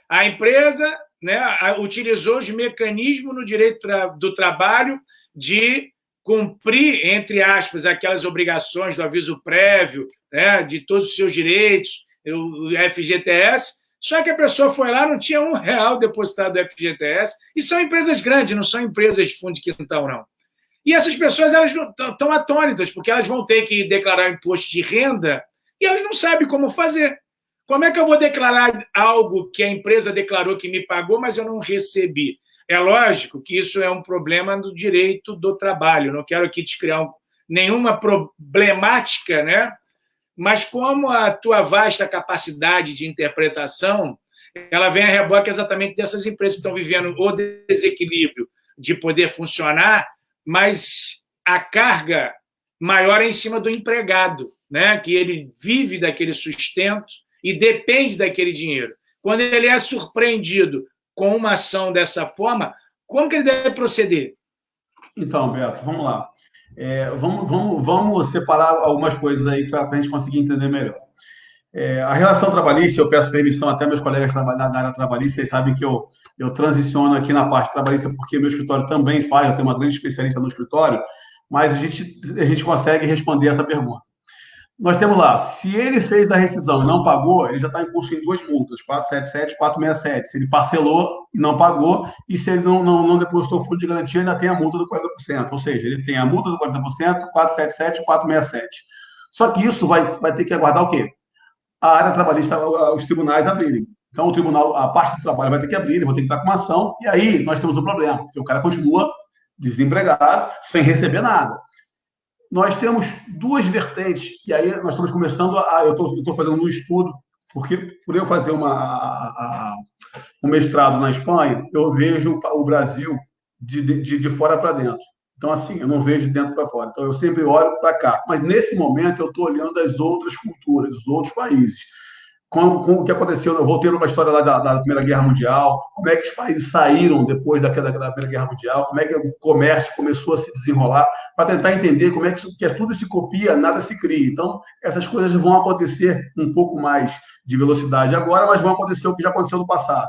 Speaker 1: a empresa, né, utilizou os mecanismos no direito do trabalho de cumprir, entre aspas, aquelas obrigações do aviso prévio, né, de todos os seus direitos, o FGTS, só que a pessoa foi lá, não tinha R$1 depositado do FGTS, e são empresas grandes, não são empresas de fundo de quintal, não. E essas pessoas elas estão atônitas, porque elas vão ter que declarar imposto de renda e elas não sabem como fazer. Como é que eu vou declarar algo que a empresa declarou que me pagou, mas eu não recebi? É lógico que isso é um problema do direito do trabalho. Não quero aqui te criar nenhuma problemática, né? Mas como a tua vasta capacidade de interpretação, ela vem a reboque exatamente dessas empresas que estão vivendo o desequilíbrio de poder funcionar, mas a carga maior é em cima do empregado, né? Que ele vive daquele sustento e depende daquele dinheiro. Quando ele é surpreendido com uma ação dessa forma, como que ele deve proceder?
Speaker 2: Então, Beto, vamos lá. Vamos separar algumas coisas aí para a gente conseguir entender melhor. A relação trabalhista, eu peço permissão até meus colegas da área trabalhista, vocês sabem que eu transiciono aqui na parte trabalhista porque meu escritório também faz, eu tenho uma grande especialista no escritório, mas a gente consegue responder essa pergunta. Nós temos lá, se ele fez a rescisão e não pagou, ele já está em curso em duas multas, 477 e 467. Se ele parcelou e não pagou, e se ele não depositou fundo de garantia, ainda tem a multa do 40%. Ou seja, ele tem a multa do 40%, 477 e 467. Só que isso vai ter que aguardar o quê? A área trabalhista, os tribunais abrirem. Então, o tribunal, a parte do trabalho vai ter que abrir, ele vai ter que entrar com uma ação, e aí nós temos um problema, porque o cara continua desempregado, sem receber nada. Nós temos duas vertentes, e aí nós estamos começando eu estou fazendo um estudo, porque por eu fazer um mestrado na Espanha, eu vejo o Brasil de fora para dentro. Então, assim, eu não vejo de dentro para fora. Então, eu sempre olho para cá. Mas, nesse momento, eu estou olhando as outras culturas, os outros países. Com o que aconteceu, eu voltei uma história lá da Primeira Guerra Mundial, como é que os países saíram depois da Primeira Guerra Mundial, como é que o comércio começou a se desenrolar, para tentar entender como é que tudo se copia, nada se cria. Então, essas coisas vão acontecer um pouco mais de velocidade agora, mas vão acontecer o que já aconteceu no passado.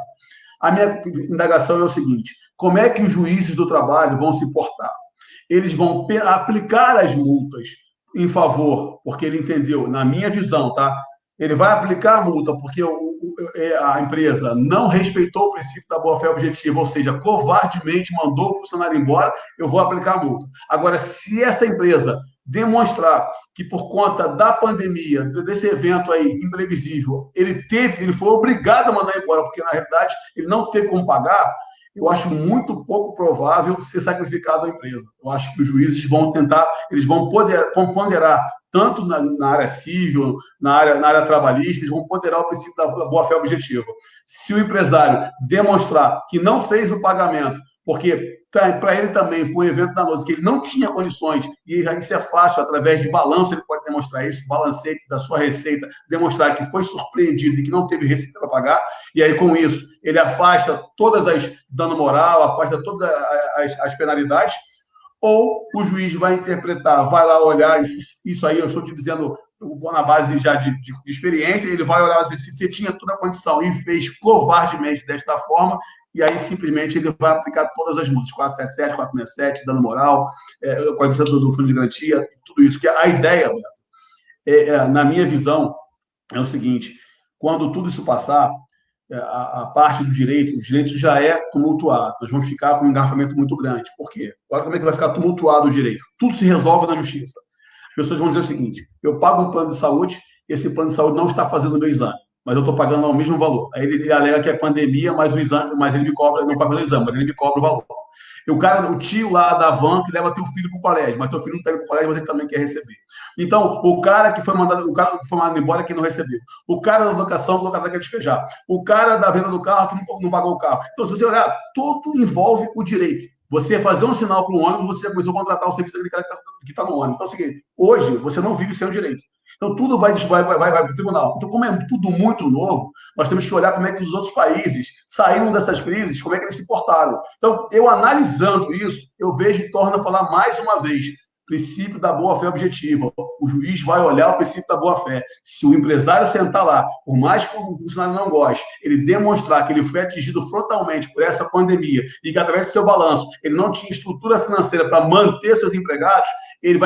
Speaker 2: A minha indagação é o seguinte: como é que os juízes do trabalho vão se portar? Eles vão aplicar as multas em favor, porque ele entendeu, na minha visão, tá? Ele vai aplicar a multa porque a empresa não respeitou o princípio da boa-fé objetiva, ou seja, covardemente mandou o funcionário embora, eu vou aplicar a multa. Agora, se esta empresa demonstrar que por conta da pandemia, desse evento aí imprevisível, ele foi obrigado a mandar embora, porque na realidade ele não teve como pagar, eu acho muito pouco provável ser sacrificado a empresa. Eu acho que os juízes vão tentar, eles vão ponderar tanto na área civil, na área trabalhista, eles vão ponderar o princípio da boa-fé objetiva. Se o empresário demonstrar que não fez o pagamento, porque para ele também foi um evento danoso, que ele não tinha condições, e isso é fácil, através de balanço, ele pode demonstrar isso, balancete da sua receita, demonstrar que foi surpreendido e que não teve receita para pagar, e aí com isso ele afasta todas as dano moral, afasta todas as penalidades, ou o juiz vai interpretar, vai lá olhar, isso aí eu estou te dizendo na base já de experiência, ele vai olhar se você tinha toda a condição e fez covardemente desta forma, e aí simplesmente ele vai aplicar todas as multas, 477, 467, dano moral, 40% do fundo de garantia, tudo isso. Que a ideia, Beto, na minha visão, é o seguinte: quando tudo isso passar, a parte do direito, os direitos já é tumultuado. Nós vamos ficar com um engarrafamento muito grande. Por quê? Olha como é que vai ficar tumultuado o direito. Tudo se resolve na justiça. As pessoas vão dizer o seguinte: eu pago um plano de saúde, esse plano de saúde não está fazendo o meu exame, mas eu estou pagando o mesmo valor. Aí ele alega que é pandemia, mas ele me cobra, não paga o exame, mas ele me cobra o valor. O tio lá da van que leva teu filho para o colégio, mas teu filho não está indo para o colégio, mas ele também quer receber. Então, o cara que foi mandado embora que não recebeu. O cara da locação que o cara quer despejar. O cara da venda do carro que não pagou o carro. Então, se você olhar, tudo envolve o direito. Você fazer um sinal para o ônibus, você já começou a contratar o serviço daquele cara que está no ônibus. Então, é o seguinte: hoje você não vive sem o direito. Então, tudo vai para o tribunal. Então, como é tudo muito novo, nós temos que olhar como é que os outros países saíram dessas crises, como é que eles se portaram. Então, eu analisando isso, eu vejo e torno a falar mais uma vez: princípio da boa-fé objetiva. O juiz vai olhar o princípio da boa-fé. Se o empresário sentar lá, por mais que o funcionário não goste, ele demonstrar que ele foi atingido frontalmente por essa pandemia e que, através do seu balanço, ele não tinha estrutura financeira para manter seus empregados, ele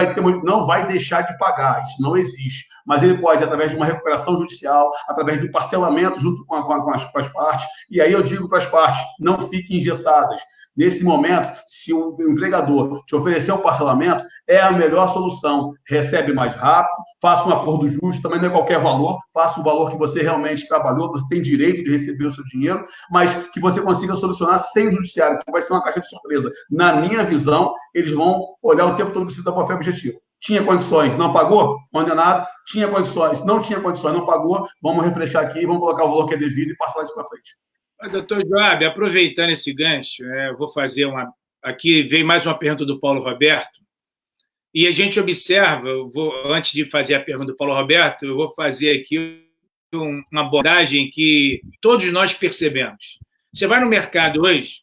Speaker 2: não vai deixar de pagar. Isso não existe. Mas ele pode, através de uma recuperação judicial, através de um parcelamento junto com as partes, e aí eu digo para as partes: não fiquem engessadas. Nesse momento, se o empregador te oferecer um parcelamento, é a melhor solução. Recebe mais rápido, faça um acordo justo, também não é qualquer valor, faça o valor que você realmente trabalhou, você tem direito de receber o seu dinheiro, mas que você consiga solucionar sem o judiciário, que vai ser uma caixa de surpresa. Na minha visão, eles vão olhar o tempo todo para da boa-fé objetiva. Tinha condições, não pagou? Condenado. Tinha condições, não tinha condições, não pagou. Vamos refrescar aqui, vamos colocar o valor que é devido e passar isso para frente.
Speaker 1: Doutor Joab, aproveitando esse gancho, eu vou fazer aqui veio mais uma pergunta do Paulo Roberto, e a gente observa, antes de fazer a pergunta do Paulo Roberto, eu vou fazer aqui uma abordagem que todos nós percebemos. Você vai no mercado hoje,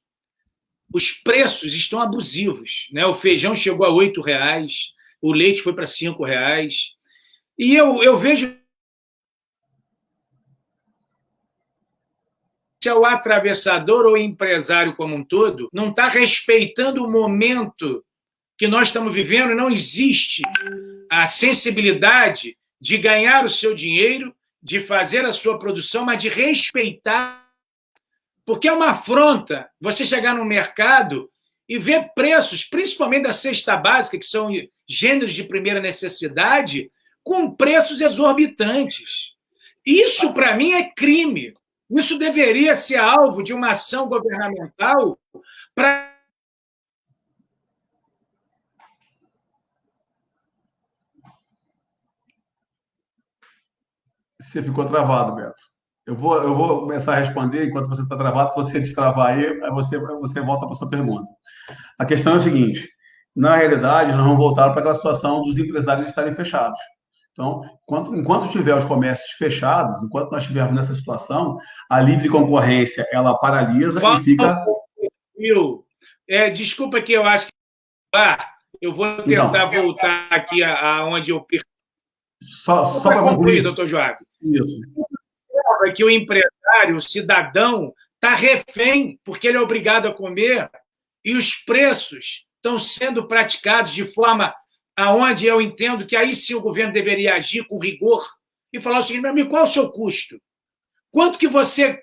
Speaker 1: os preços estão abusivos, né? O feijão chegou a R$ 8, o leite foi para R$ 5, e eu vejo se é o atravessador ou o empresário como um todo, não está respeitando o momento que nós estamos vivendo, não existe a sensibilidade de ganhar o seu dinheiro, de fazer a sua produção, mas de respeitar, porque é uma afronta você chegar no mercado e ver preços, principalmente da cesta básica, que são gêneros de primeira necessidade, com preços exorbitantes. Isso, para mim, é crime. Isso deveria ser alvo de uma ação governamental para...
Speaker 2: Você ficou travado, Beto. Eu vou começar a responder enquanto você está travado. Quando você destravar aí você volta para a sua pergunta. A questão é a seguinte: na realidade, nós vamos voltar para aquela situação dos empresários estarem fechados. Então, enquanto tiver os comércios fechados, enquanto nós estivermos nessa situação, a livre concorrência ela paralisa e fica.
Speaker 1: Desculpa que eu acho que eu vou tentar voltar aqui aonde eu perdi.
Speaker 2: Só para concluir,
Speaker 1: doutor Joab.
Speaker 2: Isso.
Speaker 1: Que o empresário, o cidadão, está refém, porque ele é obrigado a comer, e os preços estão sendo praticados de forma aonde eu entendo que aí sim o governo deveria agir com rigor e falar o seguinte: meu amigo, qual é o seu custo? Quanto que você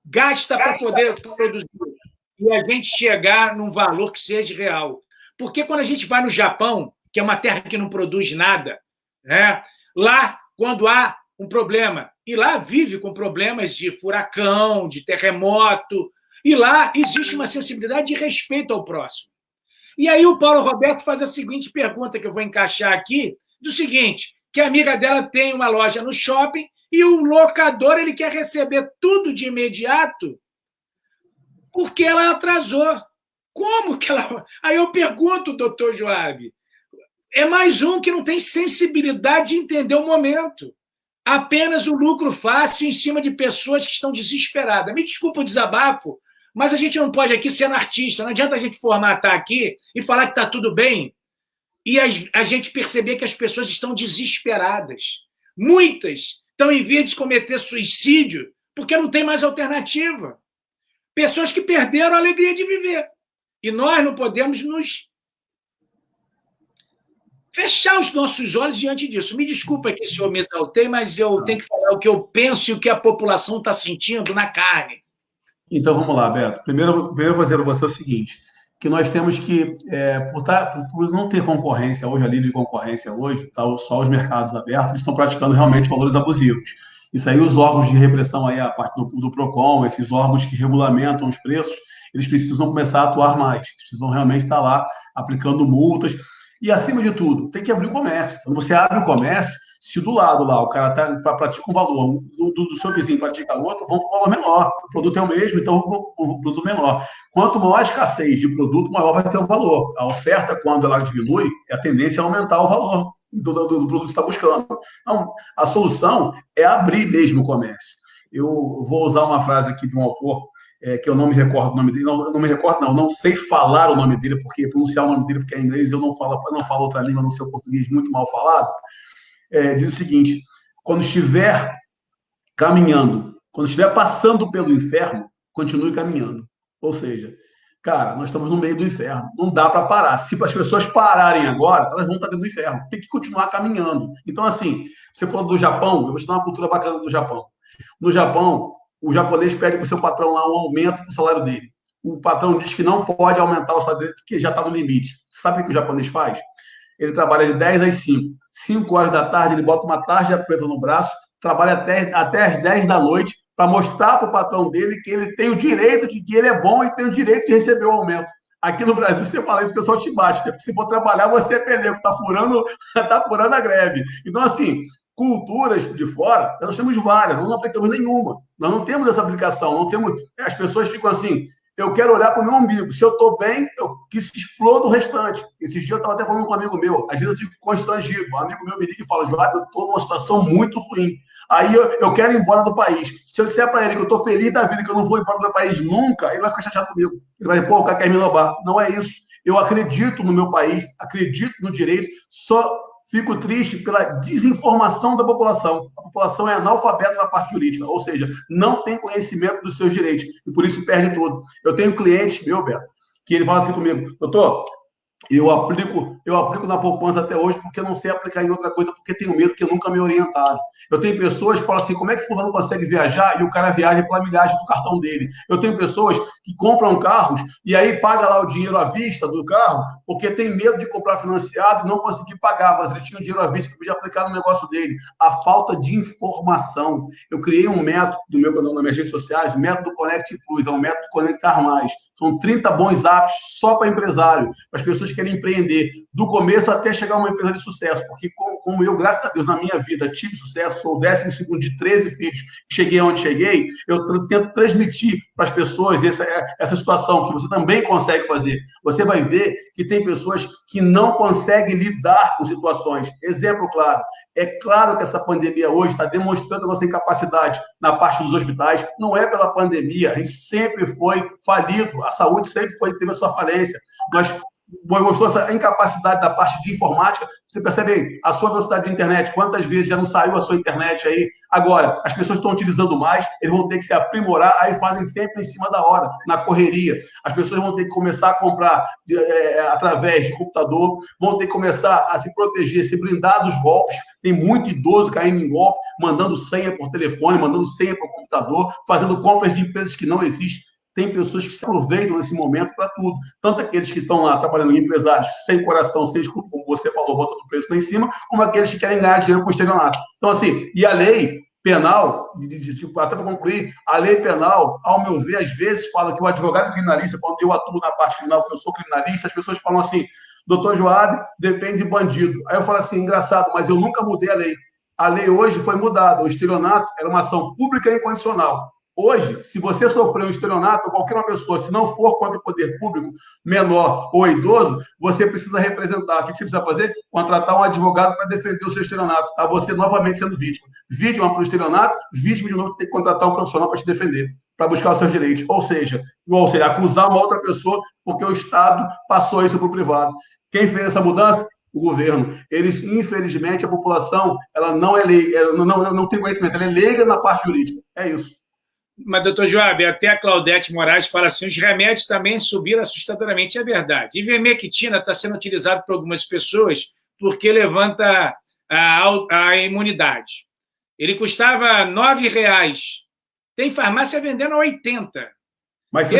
Speaker 1: gasta para poder produzir? E a gente chegar num valor que seja real. Porque quando a gente vai no Japão, que é uma terra que não produz nada, né? Lá, quando há um problema, e lá vive com problemas de furacão, de terremoto, e lá existe uma sensibilidade de respeito ao próximo. E aí o Paulo Roberto faz a seguinte pergunta, que eu vou encaixar aqui, do seguinte, que a amiga dela tem uma loja no shopping e o locador ele quer receber tudo de imediato porque ela atrasou. Como que ela... Aí eu pergunto, doutor Joab, é mais um que não tem sensibilidade de entender o momento. Apenas o lucro fácil em cima de pessoas que estão desesperadas. Me desculpa o desabafo, mas a gente não pode aqui ser artista. Não adianta a gente formatar aqui e falar que está tudo bem e a gente perceber que as pessoas estão desesperadas. Muitas estão em vias de cometer suicídio porque não tem mais alternativa. Pessoas que perderam a alegria de viver. E nós não podemos nos fechar os nossos olhos diante disso. Me desculpa que se eu me exaltei, mas eu tenho que falar o que eu penso e o que a população está sentindo na carne.
Speaker 2: Então, vamos lá, Beto. Primeiro eu vou dizer para você o seguinte, que nós temos que, por não ter concorrência hoje, a livre concorrência hoje, tá, só os mercados abertos, eles estão praticando realmente valores abusivos. Isso aí, os órgãos de repressão, aí, a parte do PROCON, esses órgãos que regulamentam os preços, eles precisam começar a atuar mais, eles precisam realmente estar lá aplicando multas. E, acima de tudo, tem que abrir o comércio. Quando você abre o comércio, se do lado lá o cara pratica um valor, do seu vizinho pratica outro, vão para um valor menor. O produto é o mesmo, então o produto menor. Quanto maior a escassez de produto, maior vai ter o valor. A oferta, quando ela diminui, a tendência é aumentar o valor do produto que você está buscando. Então, a solução é abrir mesmo o comércio. Eu vou usar uma frase aqui de um autor, que eu não me recordo o nome dele, não sei falar o nome dele, porque pronunciar o nome dele, porque é inglês, eu não falo outra língua, não sei o português muito mal falado. Diz o seguinte: quando estiver caminhando, quando estiver passando pelo inferno, continue caminhando. Ou seja, cara, nós estamos no meio do inferno, não dá para parar. Se as pessoas pararem agora, elas vão estar dentro do inferno, tem que continuar caminhando. Então, assim, você falou do Japão, eu vou te dar uma cultura bacana do Japão. No Japão, o japonês pede para o seu patrão lá um aumento do salário dele. o patrão diz que não pode aumentar o salário dele porque já está no limite. Sabe o que o japonês faz? Ele trabalha de 10 às 5. 5 horas da tarde, ele bota uma tarja preta no braço, trabalha até às 10 da noite para mostrar para o patrão dele que ele tem o direito de que ele é bom e tem o direito de receber o aumento. Aqui no Brasil, você fala isso, o pessoal te bate. Porque se for trabalhar, você é peleiro, tá furando a greve. Então, assim, culturas de fora, nós temos várias, não aplicamos nenhuma. Nós não temos essa aplicação, não temos. As pessoas ficam assim, eu quero olhar para o meu umbigo. Se eu estou bem, eu que se exploda o restante. Esses dias eu estava até falando com um amigo meu, às vezes eu fico constrangido. Um amigo meu me liga e fala, Joab, eu estou numa situação muito ruim. Aí eu quero ir embora do país. Se eu disser para ele que eu estou feliz da vida, que eu não vou embora do meu país nunca, ele vai ficar chateado comigo. Ele vai dizer, pô, o cara quer me roubar. Não é isso. Eu acredito no meu país, acredito no direito, só fico triste pela desinformação da população. A população é analfabeta na parte jurídica, ou seja, não tem conhecimento dos seus direitos e por isso perde tudo. Eu tenho clientes, meu, Beto, que ele fala assim comigo, doutor, eu aplico na poupança até hoje porque eu não sei aplicar em outra coisa, porque tenho medo que nunca me orientaram. Eu tenho pessoas que falam assim, como é que fulano consegue viajar e o cara viaja pela milhagem do cartão dele? Eu tenho pessoas que compram carros e aí paga lá o dinheiro à vista do carro porque tem medo de comprar financiado e não conseguir pagar, mas ele tinha o dinheiro à vista que podia aplicar no negócio dele. A falta de informação. Eu criei um método do meu canal nas minhas redes sociais, método Connect Plus, é um método Conectar Mais. São 30 bons hábitos só para empresário, para as pessoas que querem empreender, do começo até chegar a uma empresa de sucesso. Porque como eu, graças a Deus, na minha vida tive sucesso, sou o 12º de 13 filhos, cheguei onde cheguei, eu tento transmitir para as pessoas essa situação que você também consegue fazer. Você vai ver que tem pessoas que não conseguem lidar com situações. Exemplo claro. É claro que essa pandemia hoje está demonstrando a nossa incapacidade na parte dos hospitais. Não é pela pandemia, a gente sempre foi falido, a saúde sempre teve a sua falência. Nós mostrou essa incapacidade da parte de informática. Você percebe aí, a sua velocidade de internet, quantas vezes já não saiu a sua internet aí? Agora, as pessoas estão utilizando mais, eles vão ter que se aprimorar, aí fazem sempre em cima da hora, na correria. As pessoas vão ter que começar a comprar através de computador, vão ter que começar a se proteger, se blindar dos golpes. Tem muito idoso caindo em golpe, mandando senha por telefone, mandando senha por computador, fazendo compras de empresas que não existem. Tem pessoas que se aproveitam nesse momento para tudo. Tanto aqueles que estão lá trabalhando em empresários sem coração, sem escrúpulo, como você falou, botando o preço lá em cima, como aqueles que querem ganhar dinheiro com estelionato. Então, assim, e a lei penal, até para concluir, a lei penal, ao meu ver, às vezes fala que o advogado criminalista, quando eu atuo na parte criminal, que eu sou criminalista, as pessoas falam assim, doutor Joab defende bandido. Aí eu falo assim, engraçado, mas eu nunca mudei a lei. A lei hoje foi mudada. O estelionato era uma ação pública e incondicional. Hoje, se você sofreu um estelionato, qualquer uma pessoa, se não for contra o poder público, menor ou idoso, você precisa representar. O que você precisa fazer? Contratar um advogado para defender o seu estelionato. Está você novamente sendo vítima. Vítima para o estelionato, vítima de novo tem que contratar um profissional para te defender, para buscar os seus direitos. Ou seja, acusar uma outra pessoa porque o Estado passou isso para o privado. Quem fez essa mudança? O governo. Eles, infelizmente, a população, ela não é leiga, ela não tem conhecimento, ela é leiga na parte jurídica. É isso.
Speaker 1: Mas, doutor Joab, até a Claudete Moraes fala assim, os remédios também subiram assustadoramente, é verdade. Ivermectina está sendo utilizado por algumas pessoas porque levanta a imunidade. Ele custava R$ 9,00. Tem farmácia vendendo a 80.
Speaker 2: Mas se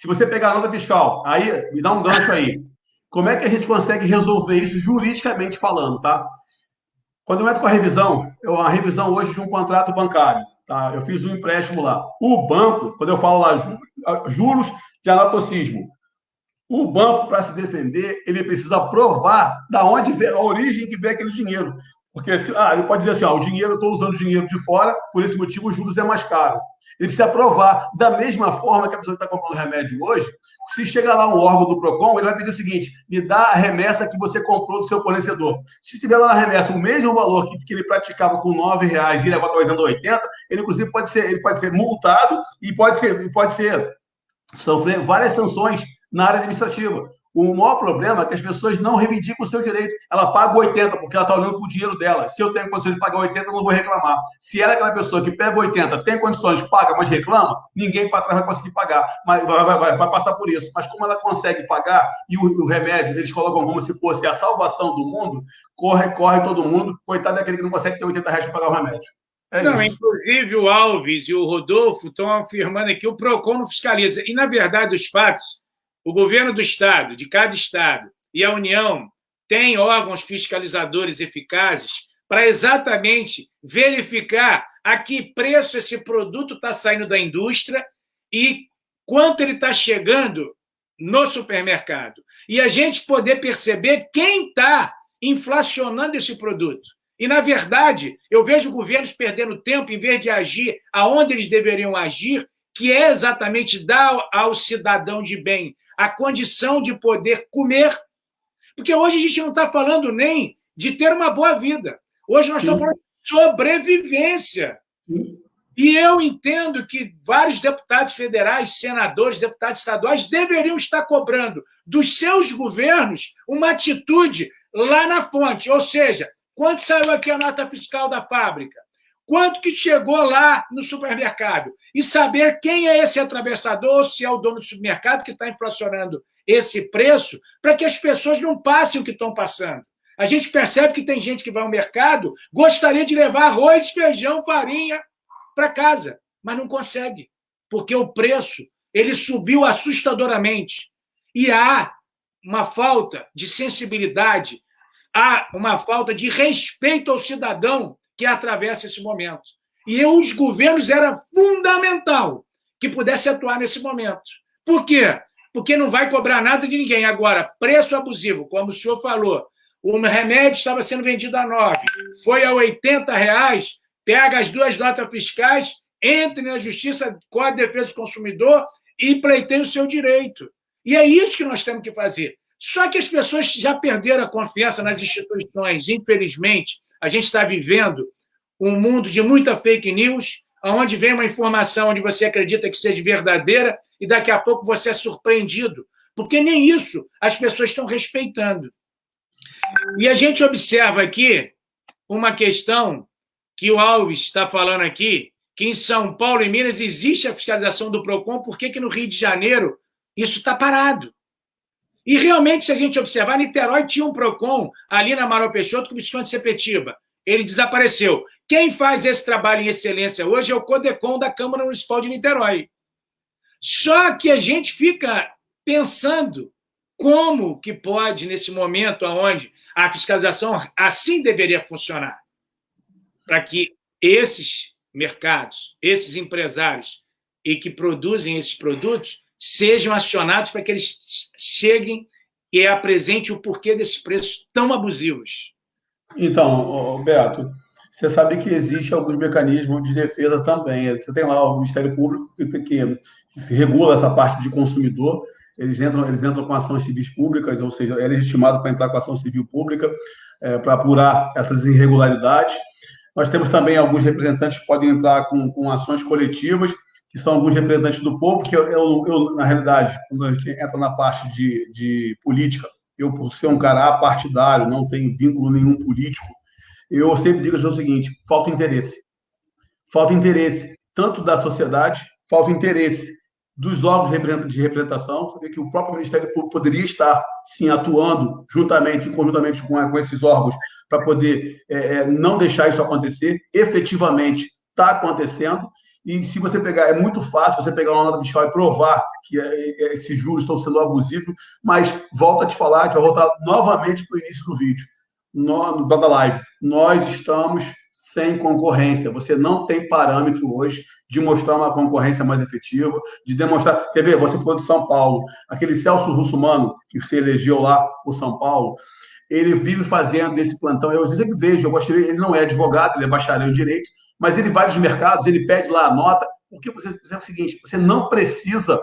Speaker 2: você pegar a nota fiscal, aí me dá um gancho aí. Como é que a gente consegue resolver isso juridicamente falando, tá? Quando eu entro com a revisão hoje de um contrato bancário, tá? Eu fiz um empréstimo lá. O banco, quando eu falo lá juros de anatocismo, o banco, para se defender, ele precisa provar da onde vem a origem que vem aquele dinheiro. Porque ele pode dizer assim, o dinheiro, eu estou usando dinheiro de fora, por esse motivo os juros é mais caro. Ele precisa provar. Da mesma forma que a pessoa está comprando remédio hoje, se chega lá um órgão do PROCON, ele vai pedir o seguinte, me dá a remessa que você comprou do seu fornecedor. Se tiver lá na remessa o mesmo valor que ele praticava com R$ 9,00 e ele agora está vendendo 80, ele inclusive pode ser multado e pode sofrer várias sanções na área administrativa. O maior problema é que as pessoas não reivindicam o seu direito. Ela paga 80 porque ela está olhando para o dinheiro dela. Se eu tenho condições de pagar 80, eu não vou reclamar. Se ela é aquela pessoa que pega 80, tem condições, paga, mas reclama, ninguém para trás vai conseguir pagar. Mas vai passar por isso. Mas como ela consegue pagar e o remédio, eles colocam como se fosse a salvação do mundo, corre todo mundo. Coitado daquele que não consegue ter R$ 80 para pagar o remédio. É
Speaker 1: Não,
Speaker 2: isso.
Speaker 1: inclusive o Alves e o Rodolfo estão afirmando aqui que o PROCON não fiscaliza. E, na verdade, os fatos, o governo do Estado, de cada Estado, e a União têm órgãos fiscalizadores eficazes para exatamente verificar a que preço esse produto está saindo da indústria e quanto ele está chegando no supermercado. E a gente poder perceber quem está inflacionando esse produto. E, na verdade, eu vejo governos perdendo tempo em vez de agir aonde eles deveriam agir, que é exatamente dar ao cidadão de bem a condição de poder comer, porque hoje a gente não está falando nem de ter uma boa vida. Hoje nós estamos falando de sobrevivência. E eu entendo que vários deputados federais, senadores, deputados estaduais deveriam estar cobrando dos seus governos uma atitude lá na fonte, ou seja, quanto saiu aqui a nota fiscal da fábrica? Quanto que chegou lá no supermercado? E saber quem é esse atravessador, se é o dono do supermercado que está inflacionando esse preço, para que as pessoas não passem o que estão passando. A gente percebe que tem gente que vai ao mercado, gostaria de levar arroz, feijão, farinha para casa, mas não consegue, porque o preço ele subiu assustadoramente. E há uma falta de sensibilidade, há uma falta de respeito ao cidadão que atravessa esse momento. E os governos era fundamental que pudesse atuar nesse momento. Por quê? Porque não vai cobrar nada de ninguém. Agora, preço abusivo, como o senhor falou, o remédio estava sendo vendido a 9, foi a R$80, pega as duas notas fiscais, entre na Justiça com a Defesa do Consumidor e pleiteie o seu direito. E é isso que nós temos que fazer. Só que as pessoas já perderam a confiança nas instituições. Infelizmente, a gente está vivendo um mundo de muita fake news, onde vem uma informação onde você acredita que seja verdadeira e daqui a pouco você é surpreendido, porque nem isso as pessoas estão respeitando. E a gente observa aqui uma questão que o Alves está falando aqui, que em São Paulo e Minas existe a fiscalização do PROCON, por que no Rio de Janeiro isso está parado? E realmente, se a gente observar, Niterói tinha um PROCON ali na Amaral Peixoto com o Visconde Sepetiba. Ele desapareceu. Quem faz esse trabalho em excelência hoje é o CODECON da Câmara Municipal de Niterói. Só que a gente fica pensando como que pode, nesse momento onde a fiscalização assim deveria funcionar, para que esses mercados, esses empresários e que produzem esses produtos sejam acionados para que eles cheguem e apresentem o porquê desses preços tão abusivos.
Speaker 2: Então, Beto, você sabe que existe alguns mecanismos de defesa também. Você tem lá o Ministério Público que se regula essa parte de consumidor. Eles entram com ações civis públicas, ou seja, é legitimado para entrar com ação civil pública para apurar essas irregularidades. Nós temos também alguns representantes que podem entrar com ações coletivas, que são alguns representantes do povo, que eu na realidade, quando a gente entra na parte de política, eu, por ser um cara apartidário, não tenho vínculo nenhum político, eu sempre digo o seguinte: falta interesse. Falta interesse tanto da sociedade, falta interesse dos órgãos de representação. Você vê que o próprio Ministério Público poderia estar, sim, atuando conjuntamente com esses órgãos para poder não deixar isso acontecer. Efetivamente está acontecendo. E se você pegar, é muito fácil você pegar uma nota fiscal e provar que esses juros estão sendo abusivos, mas volto a te falar, a gente vai voltar novamente para o início do vídeo, da live. Nós estamos sem concorrência. Você não tem parâmetro hoje de mostrar uma concorrência mais efetiva, de demonstrar... Quer ver? Você falou de São Paulo. Aquele Celso Russomano, que se elegeu lá por São Paulo, ele vive fazendo esse plantão. Eu sempre vejo, ele não é advogado, ele é bacharel em direito, mas ele vai nos mercados, ele pede lá a nota, porque você é o seguinte: você não precisa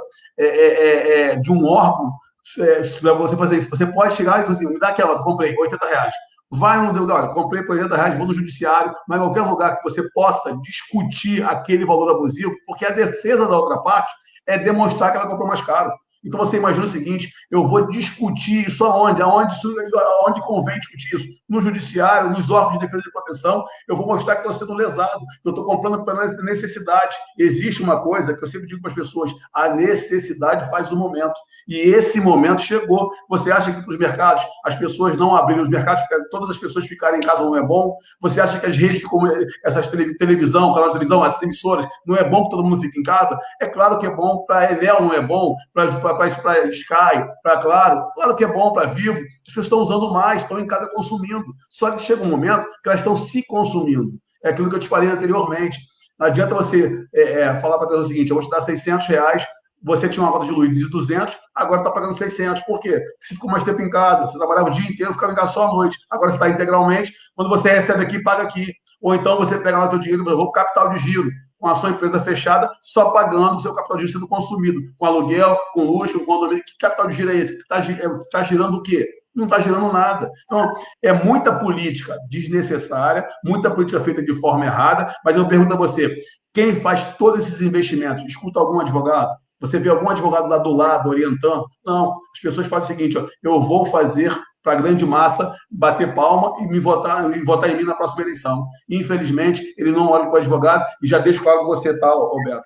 Speaker 2: de um órgão para você fazer isso. Você pode chegar e dizer assim: me dá aquela nota, comprei, R$80. Vai no deu, olha, comprei por R$80, vou no judiciário, mas em qualquer lugar que você possa discutir aquele valor abusivo, porque a defesa da outra parte é demonstrar que ela comprou mais caro. Então você imagina o seguinte: eu vou discutir isso aonde? Aonde convém discutir isso? No judiciário, nos órgãos de defesa e proteção, eu vou mostrar que estou sendo lesado, que eu estou comprando pela necessidade. Existe uma coisa que eu sempre digo para as pessoas: a necessidade faz o momento. E esse momento chegou. Você acha que para os mercados, as pessoas não abrirem os mercados, todas as pessoas ficarem em casa não é bom? Você acha que as redes como essas televisão, canal de televisão, essas emissoras, não é bom que todo mundo fique em casa? É claro que é bom. Para a Enel não é bom, para Sky, para claro que é bom, para Vivo. As pessoas estão usando mais, estão em casa consumindo. Só que chega um momento que elas estão se consumindo. É aquilo que eu te falei anteriormente. Não adianta você falar para a pessoa o seguinte: eu vou te dar R$600, você tinha uma conta de luz de 200, agora está pagando 600. Por quê? Porque você ficou mais tempo em casa, você trabalhava o dia inteiro, ficava em casa só à noite. Agora você está integralmente, quando você recebe aqui, paga aqui. Ou então você pega lá o seu dinheiro e vou para capital de giro, com a sua empresa fechada, só pagando o seu capital de giro sendo consumido, com aluguel, com luxo, com condomínio. Que capital de giro é esse? Está girando o quê? Não está girando nada. Então, é muita política desnecessária, muita política feita de forma errada, mas eu pergunto a você: quem faz todos esses investimentos? Escuta algum advogado? Você vê algum advogado lá do lado orientando? Não. As pessoas fazem o seguinte: ó, eu vou fazer para a grande massa bater palma e votar em mim na próxima eleição. Infelizmente, ele não olha para o advogado e já deixa claro que você está, Roberto.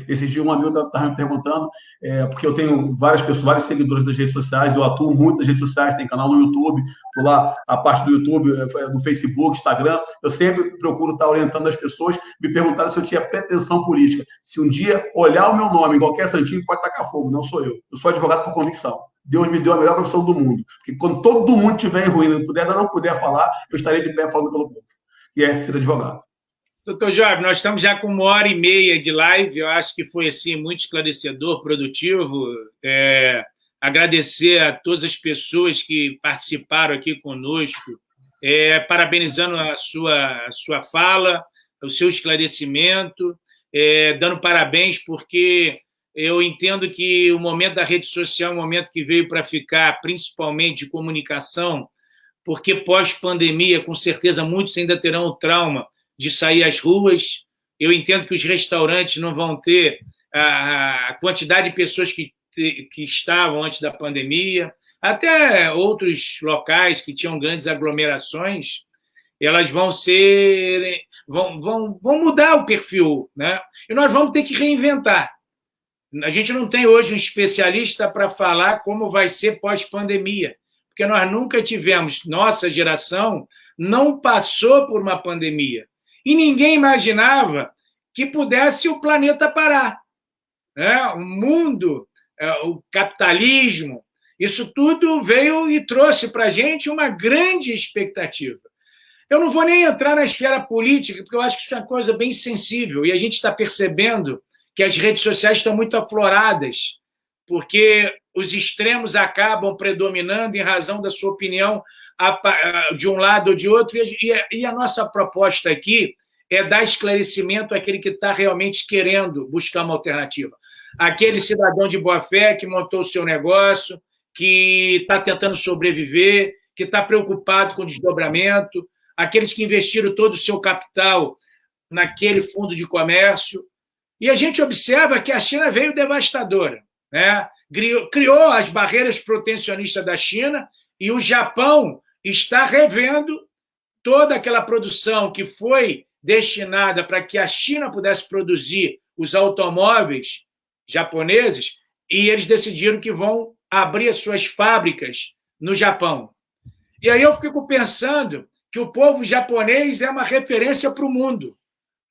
Speaker 2: Esses dias um amigo estava me perguntando, porque eu tenho várias pessoas, vários seguidores das redes sociais, eu atuo muito nas redes sociais, tem canal no YouTube, tô lá, a parte do YouTube, do Facebook, Instagram, eu sempre procuro estar orientando as pessoas, me perguntaram se eu tinha pretensão política. Se um dia olhar o meu nome em qualquer santinho, pode tacar fogo, não sou eu. Eu sou advogado por convicção. Deus me deu a melhor profissão do mundo. Porque quando todo mundo estiver em ruína, não puder falar, eu estarei de pé falando pelo povo. E é ser advogado.
Speaker 1: Doutor Jorge, nós estamos já com 1h30 de live, eu acho que foi assim, muito esclarecedor, produtivo. Agradecer a todas as pessoas que participaram aqui conosco, parabenizando a sua fala, o seu esclarecimento, dando parabéns, porque eu entendo que o momento da rede social é um momento que veio para ficar, principalmente de comunicação, porque pós-pandemia, com certeza, muitos ainda terão o trauma de sair às ruas. Eu entendo que os restaurantes não vão ter a quantidade de pessoas que estavam antes da pandemia, até outros locais que tinham grandes aglomerações, elas vão mudar o perfil, né? E nós vamos ter que reinventar. A gente não tem hoje um especialista para falar como vai ser pós-pandemia, porque nós nunca tivemos, nossa geração não passou por uma pandemia. E ninguém imaginava que pudesse o planeta parar. O mundo, o capitalismo, isso tudo veio e trouxe para a gente uma grande expectativa. Eu não vou nem entrar na esfera política, porque eu acho que isso é uma coisa bem sensível, e a gente está percebendo que as redes sociais estão muito afloradas, porque os extremos acabam predominando em razão da sua opinião de um lado ou de outro, e a nossa proposta aqui é dar esclarecimento àquele que está realmente querendo buscar uma alternativa. Aquele cidadão de boa-fé que montou o seu negócio, que está tentando sobreviver, que está preocupado com o desdobramento, aqueles que investiram todo o seu capital naquele fundo de comércio. E a gente observa que a China veio devastadora, né? Criou as barreiras protecionistas da China, e o Japão está revendo toda aquela produção que foi destinada para que a China pudesse produzir os automóveis japoneses, e eles decidiram que vão abrir as suas fábricas no Japão. E aí eu fico pensando que o povo japonês é uma referência para o mundo,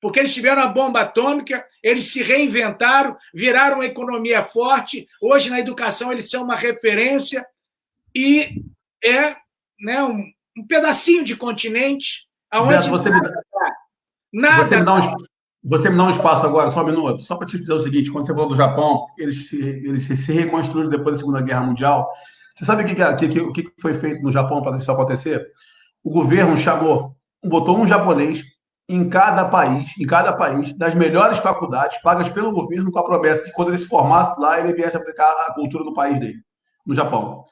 Speaker 1: porque eles tiveram a bomba atômica, eles se reinventaram, viraram uma economia forte, hoje na educação eles são uma referência, e né, um pedacinho de continente aonde
Speaker 2: você me dá um espaço agora, só um minuto, só para te dizer o seguinte: quando você falou do Japão, eles se reconstruíram depois da Segunda Guerra Mundial. Você sabe o que foi feito no Japão para isso acontecer? O governo botou um japonês em cada país, das melhores faculdades, pagas pelo governo, com a promessa de, quando ele se formasse lá, ele viesse aplicar a cultura do país dele, no Japão.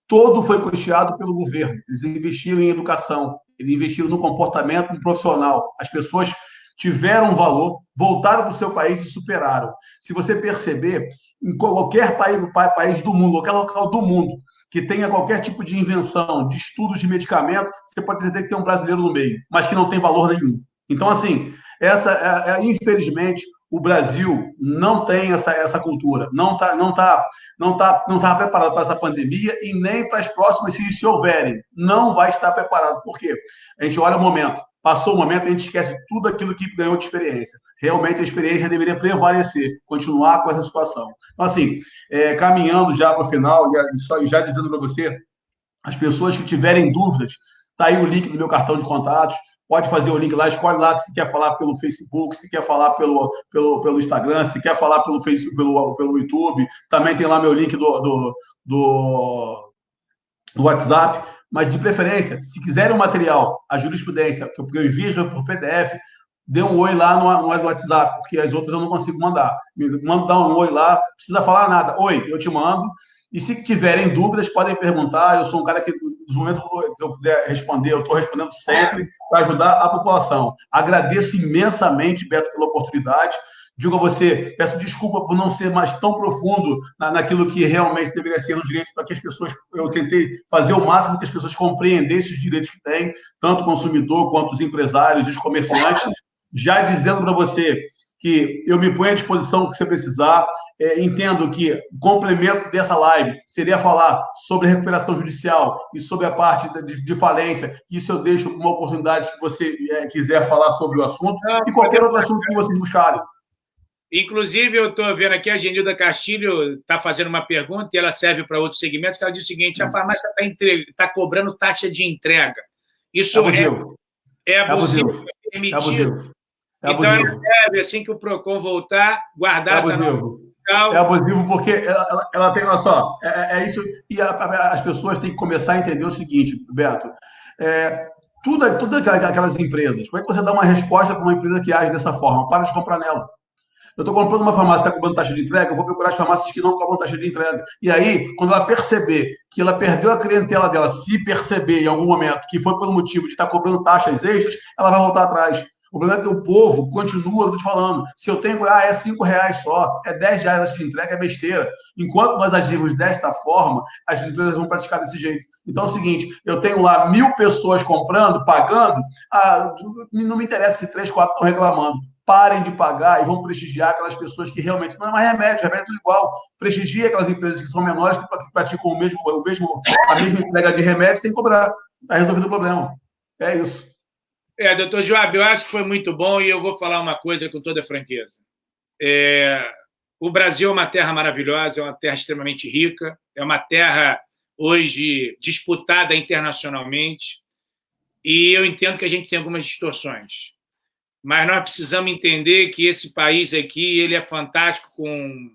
Speaker 2: Todo foi custeado pelo governo. Eles investiram em educação, eles investiram no comportamento profissional. As pessoas tiveram valor, voltaram para o seu país e superaram. Se você perceber, em qualquer país do mundo, qualquer local do mundo, que tenha qualquer tipo de invenção, de estudos de medicamento, você pode dizer que tem um brasileiro no meio, mas que não tem valor nenhum. Então, assim, infelizmente, o Brasil não tem essa cultura, não tá preparado para essa pandemia e nem para as próximas, se houverem. Não vai estar preparado. Por quê? A gente olha o momento. Passou o momento, a gente esquece tudo aquilo que ganhou de experiência. Realmente, a experiência deveria prevalecer, continuar com essa situação. Então, assim, caminhando já para o final, já dizendo para você, as pessoas que tiverem dúvidas, tá aí o link do meu cartão de contatos, pode fazer o link lá, escolhe lá que se quer falar pelo Facebook, se quer falar pelo Instagram, se quer falar pelo Facebook, pelo YouTube, também tem lá meu link do WhatsApp, mas de preferência, se quiserem um material, a jurisprudência, que eu envio por PDF, dê um oi lá no WhatsApp, porque as outras eu não consigo mandar. Dá um oi lá, não precisa falar nada. Oi, eu te mando. E se tiverem dúvidas, podem perguntar. Eu sou um cara que, nos momentos que eu puder responder, eu estou respondendo sempre para ajudar a população. Agradeço imensamente, Beto, pela oportunidade. Digo a você, peço desculpa por não ser mais tão profundo naquilo que realmente deveria ser no direito, para que as pessoas, eu tentei fazer o máximo que as pessoas compreendessem os direitos que têm, tanto o consumidor quanto os empresários e os comerciantes, já dizendo para você que eu me ponho à disposição que você precisar. Entendo que o complemento dessa live seria falar sobre recuperação judicial e sobre a parte de falência. Isso eu deixo uma oportunidade se você quiser falar sobre o assunto e qualquer outro assunto que vocês buscarem.
Speaker 1: Inclusive, eu estou vendo aqui, a Genilda Castilho está fazendo uma pergunta e ela serve para outros segmentos, que ela diz o seguinte: a farmácia está cobrando taxa de entrega. Isso é abusivo, é permitido. Então, ela deve, assim que o PROCON voltar, guardar essa nota.
Speaker 2: É abusivo porque ela tem, olha só, isso, e as pessoas têm que começar a entender o seguinte, Beto, tudo aquelas empresas, como é que você dá uma resposta para uma empresa que age dessa forma? Para de comprar nela. Eu estou comprando uma farmácia que está cobrando taxa de entrega, eu vou procurar as farmácias que não cobram taxa de entrega. E aí, quando ela perceber que ela perdeu a clientela dela, se perceber em algum momento que foi pelo motivo de estar cobrando taxas extras, ela vai voltar atrás. O problema é que o povo continua, eu estou te falando, se eu tenho, é R$5 só, é R$10 de entrega, é besteira. Enquanto nós agimos desta forma, as empresas vão praticar desse jeito. Então é o seguinte, eu tenho lá 1.000 pessoas comprando, pagando, não me interessa se 3, 4 estão reclamando. Parem de pagar e vão prestigiar aquelas pessoas que realmente... Não é mais remédio é tudo igual. Prestigia aquelas empresas que são menores, que praticam a mesma entrega de remédio sem cobrar. Está resolvido o problema. É isso.
Speaker 1: Doutor Joab, eu acho que foi muito bom e eu vou falar uma coisa com toda franqueza. O Brasil é uma terra maravilhosa, é uma terra extremamente rica, é uma terra hoje disputada internacionalmente e eu entendo que a gente tem algumas distorções. Mas nós precisamos entender que esse país aqui ele é fantástico, com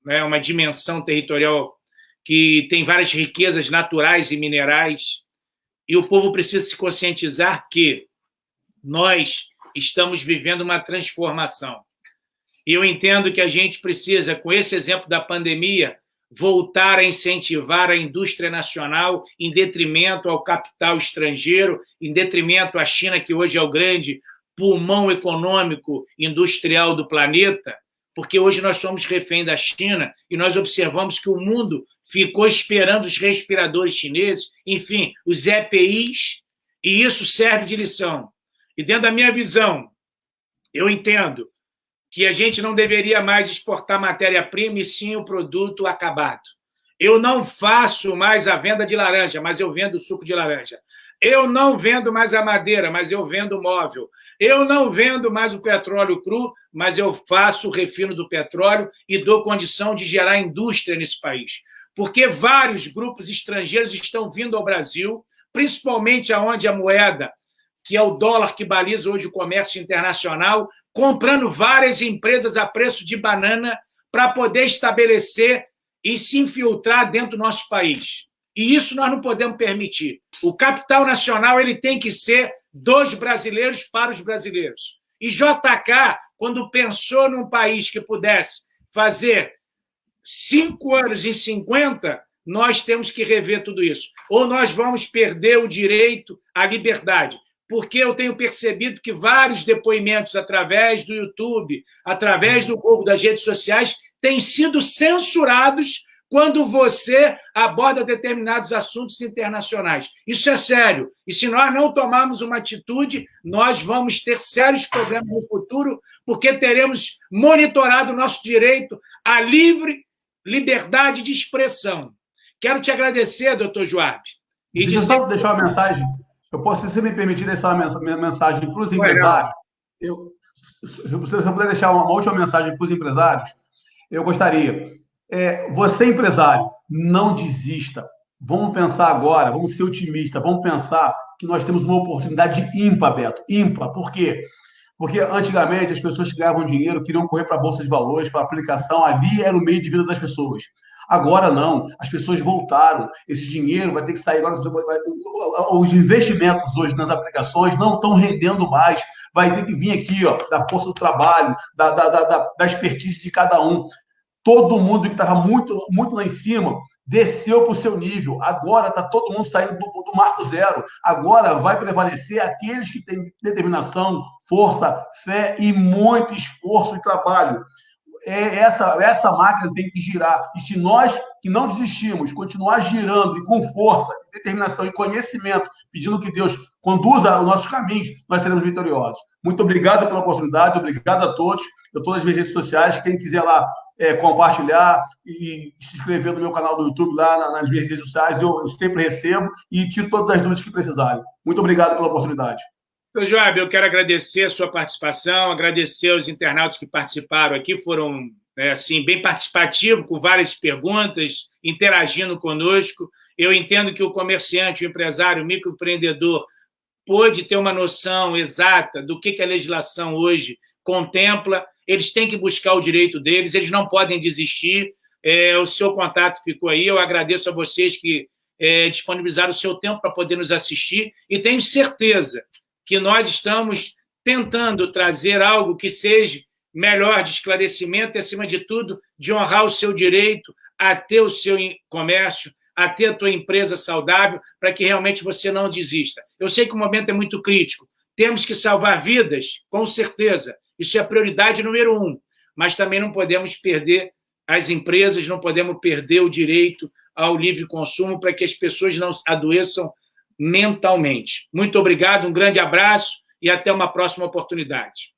Speaker 1: uma dimensão territorial que tem várias riquezas naturais e minerais, e o povo precisa se conscientizar que nós estamos vivendo uma transformação. E eu entendo que a gente precisa, com esse exemplo da pandemia, voltar a incentivar a indústria nacional em detrimento ao capital estrangeiro, em detrimento à China, que hoje é o grande pulmão econômico industrial do planeta, porque hoje nós somos refém da China e nós observamos que o mundo ficou esperando os respiradores chineses, enfim, os EPIs, e isso serve de lição. E dentro da minha visão, eu entendo que a gente não deveria mais exportar matéria-prima e sim o produto acabado. Eu não faço mais a venda de laranja, mas eu vendo suco de laranja. Eu não vendo mais a madeira, mas eu vendo móvel. Eu não vendo mais o petróleo cru, mas eu faço o refino do petróleo e dou condição de gerar indústria nesse país. Porque vários grupos estrangeiros estão vindo ao Brasil, principalmente aonde a moeda, que é o dólar que baliza hoje o comércio internacional, comprando várias empresas a preço de banana para poder estabelecer e se infiltrar dentro do nosso país. E isso nós não podemos permitir. O capital nacional ele tem que ser dos brasileiros para os brasileiros. E JK, quando pensou num país que pudesse fazer 5 anos em 50, nós temos que rever tudo isso. Ou nós vamos perder o direito à liberdade. porque eu tenho percebido que vários depoimentos através do YouTube, através do Google, das redes sociais, têm sido censurados quando você aborda determinados assuntos internacionais. Isso é sério. E se nós não tomarmos uma atitude, nós vamos ter sérios problemas no futuro, porque teremos monitorado o nosso direito à livre liberdade de expressão. Quero te agradecer, doutor Joab.
Speaker 2: Deixa eu só deixar uma mensagem. Eu posso, se você me permitir, deixar uma mensagem para os empresários. Se você puder deixar uma última mensagem para os empresários, eu gostaria. Você, empresário, não desista. Vamos pensar agora, vamos ser otimistas, vamos pensar que nós temos uma oportunidade ímpar, Beto. Ímpar. Por quê? Porque antigamente as pessoas que ganhavam dinheiro queriam correr para a Bolsa de Valores, para a aplicação, ali era o meio de vida das pessoas. Agora não, as pessoas voltaram, esse dinheiro vai ter que sair agora, os investimentos hoje nas aplicações não estão rendendo mais, vai ter que vir aqui, ó, da força do trabalho, da expertise de cada um. Todo mundo que estava muito, muito lá em cima desceu para o seu nível. Agora está todo mundo saindo do marco zero. Agora vai prevalecer aqueles que têm determinação, força, fé e muito esforço e trabalho. Essa máquina tem que girar. E se nós, que não desistimos, continuar girando e com força, determinação e conhecimento, pedindo que Deus conduza os nossos caminhos, nós seremos vitoriosos. Muito obrigado pela oportunidade, obrigado a todos. Eu estou nas minhas redes sociais, quem quiser lá compartilhar e se inscrever no meu canal do YouTube, lá nas minhas redes sociais, eu sempre recebo e tiro todas as dúvidas que precisarem. Muito obrigado pela oportunidade.
Speaker 1: Joab, eu quero agradecer a sua participação, agradecer aos internautas que participaram aqui, foram assim, bem participativos, com várias perguntas, interagindo conosco. Eu entendo que o comerciante, o empresário, o microempreendedor pôde ter uma noção exata do que a legislação hoje contempla. Eles têm que buscar o direito deles, eles não podem desistir. O seu contato ficou aí, eu agradeço a vocês que disponibilizaram o seu tempo para poder nos assistir e tenho certeza que nós estamos tentando trazer algo que seja melhor de esclarecimento e, acima de tudo, de honrar o seu direito a ter o seu comércio, a ter a tua empresa saudável, para que realmente você não desista. Eu sei que o momento é muito crítico, temos que salvar vidas, com certeza, isso é a prioridade número 1, mas também não podemos perder as empresas, não podemos perder o direito ao livre consumo para que as pessoas não adoeçam mentalmente. Muito obrigado, um grande abraço e até uma próxima oportunidade.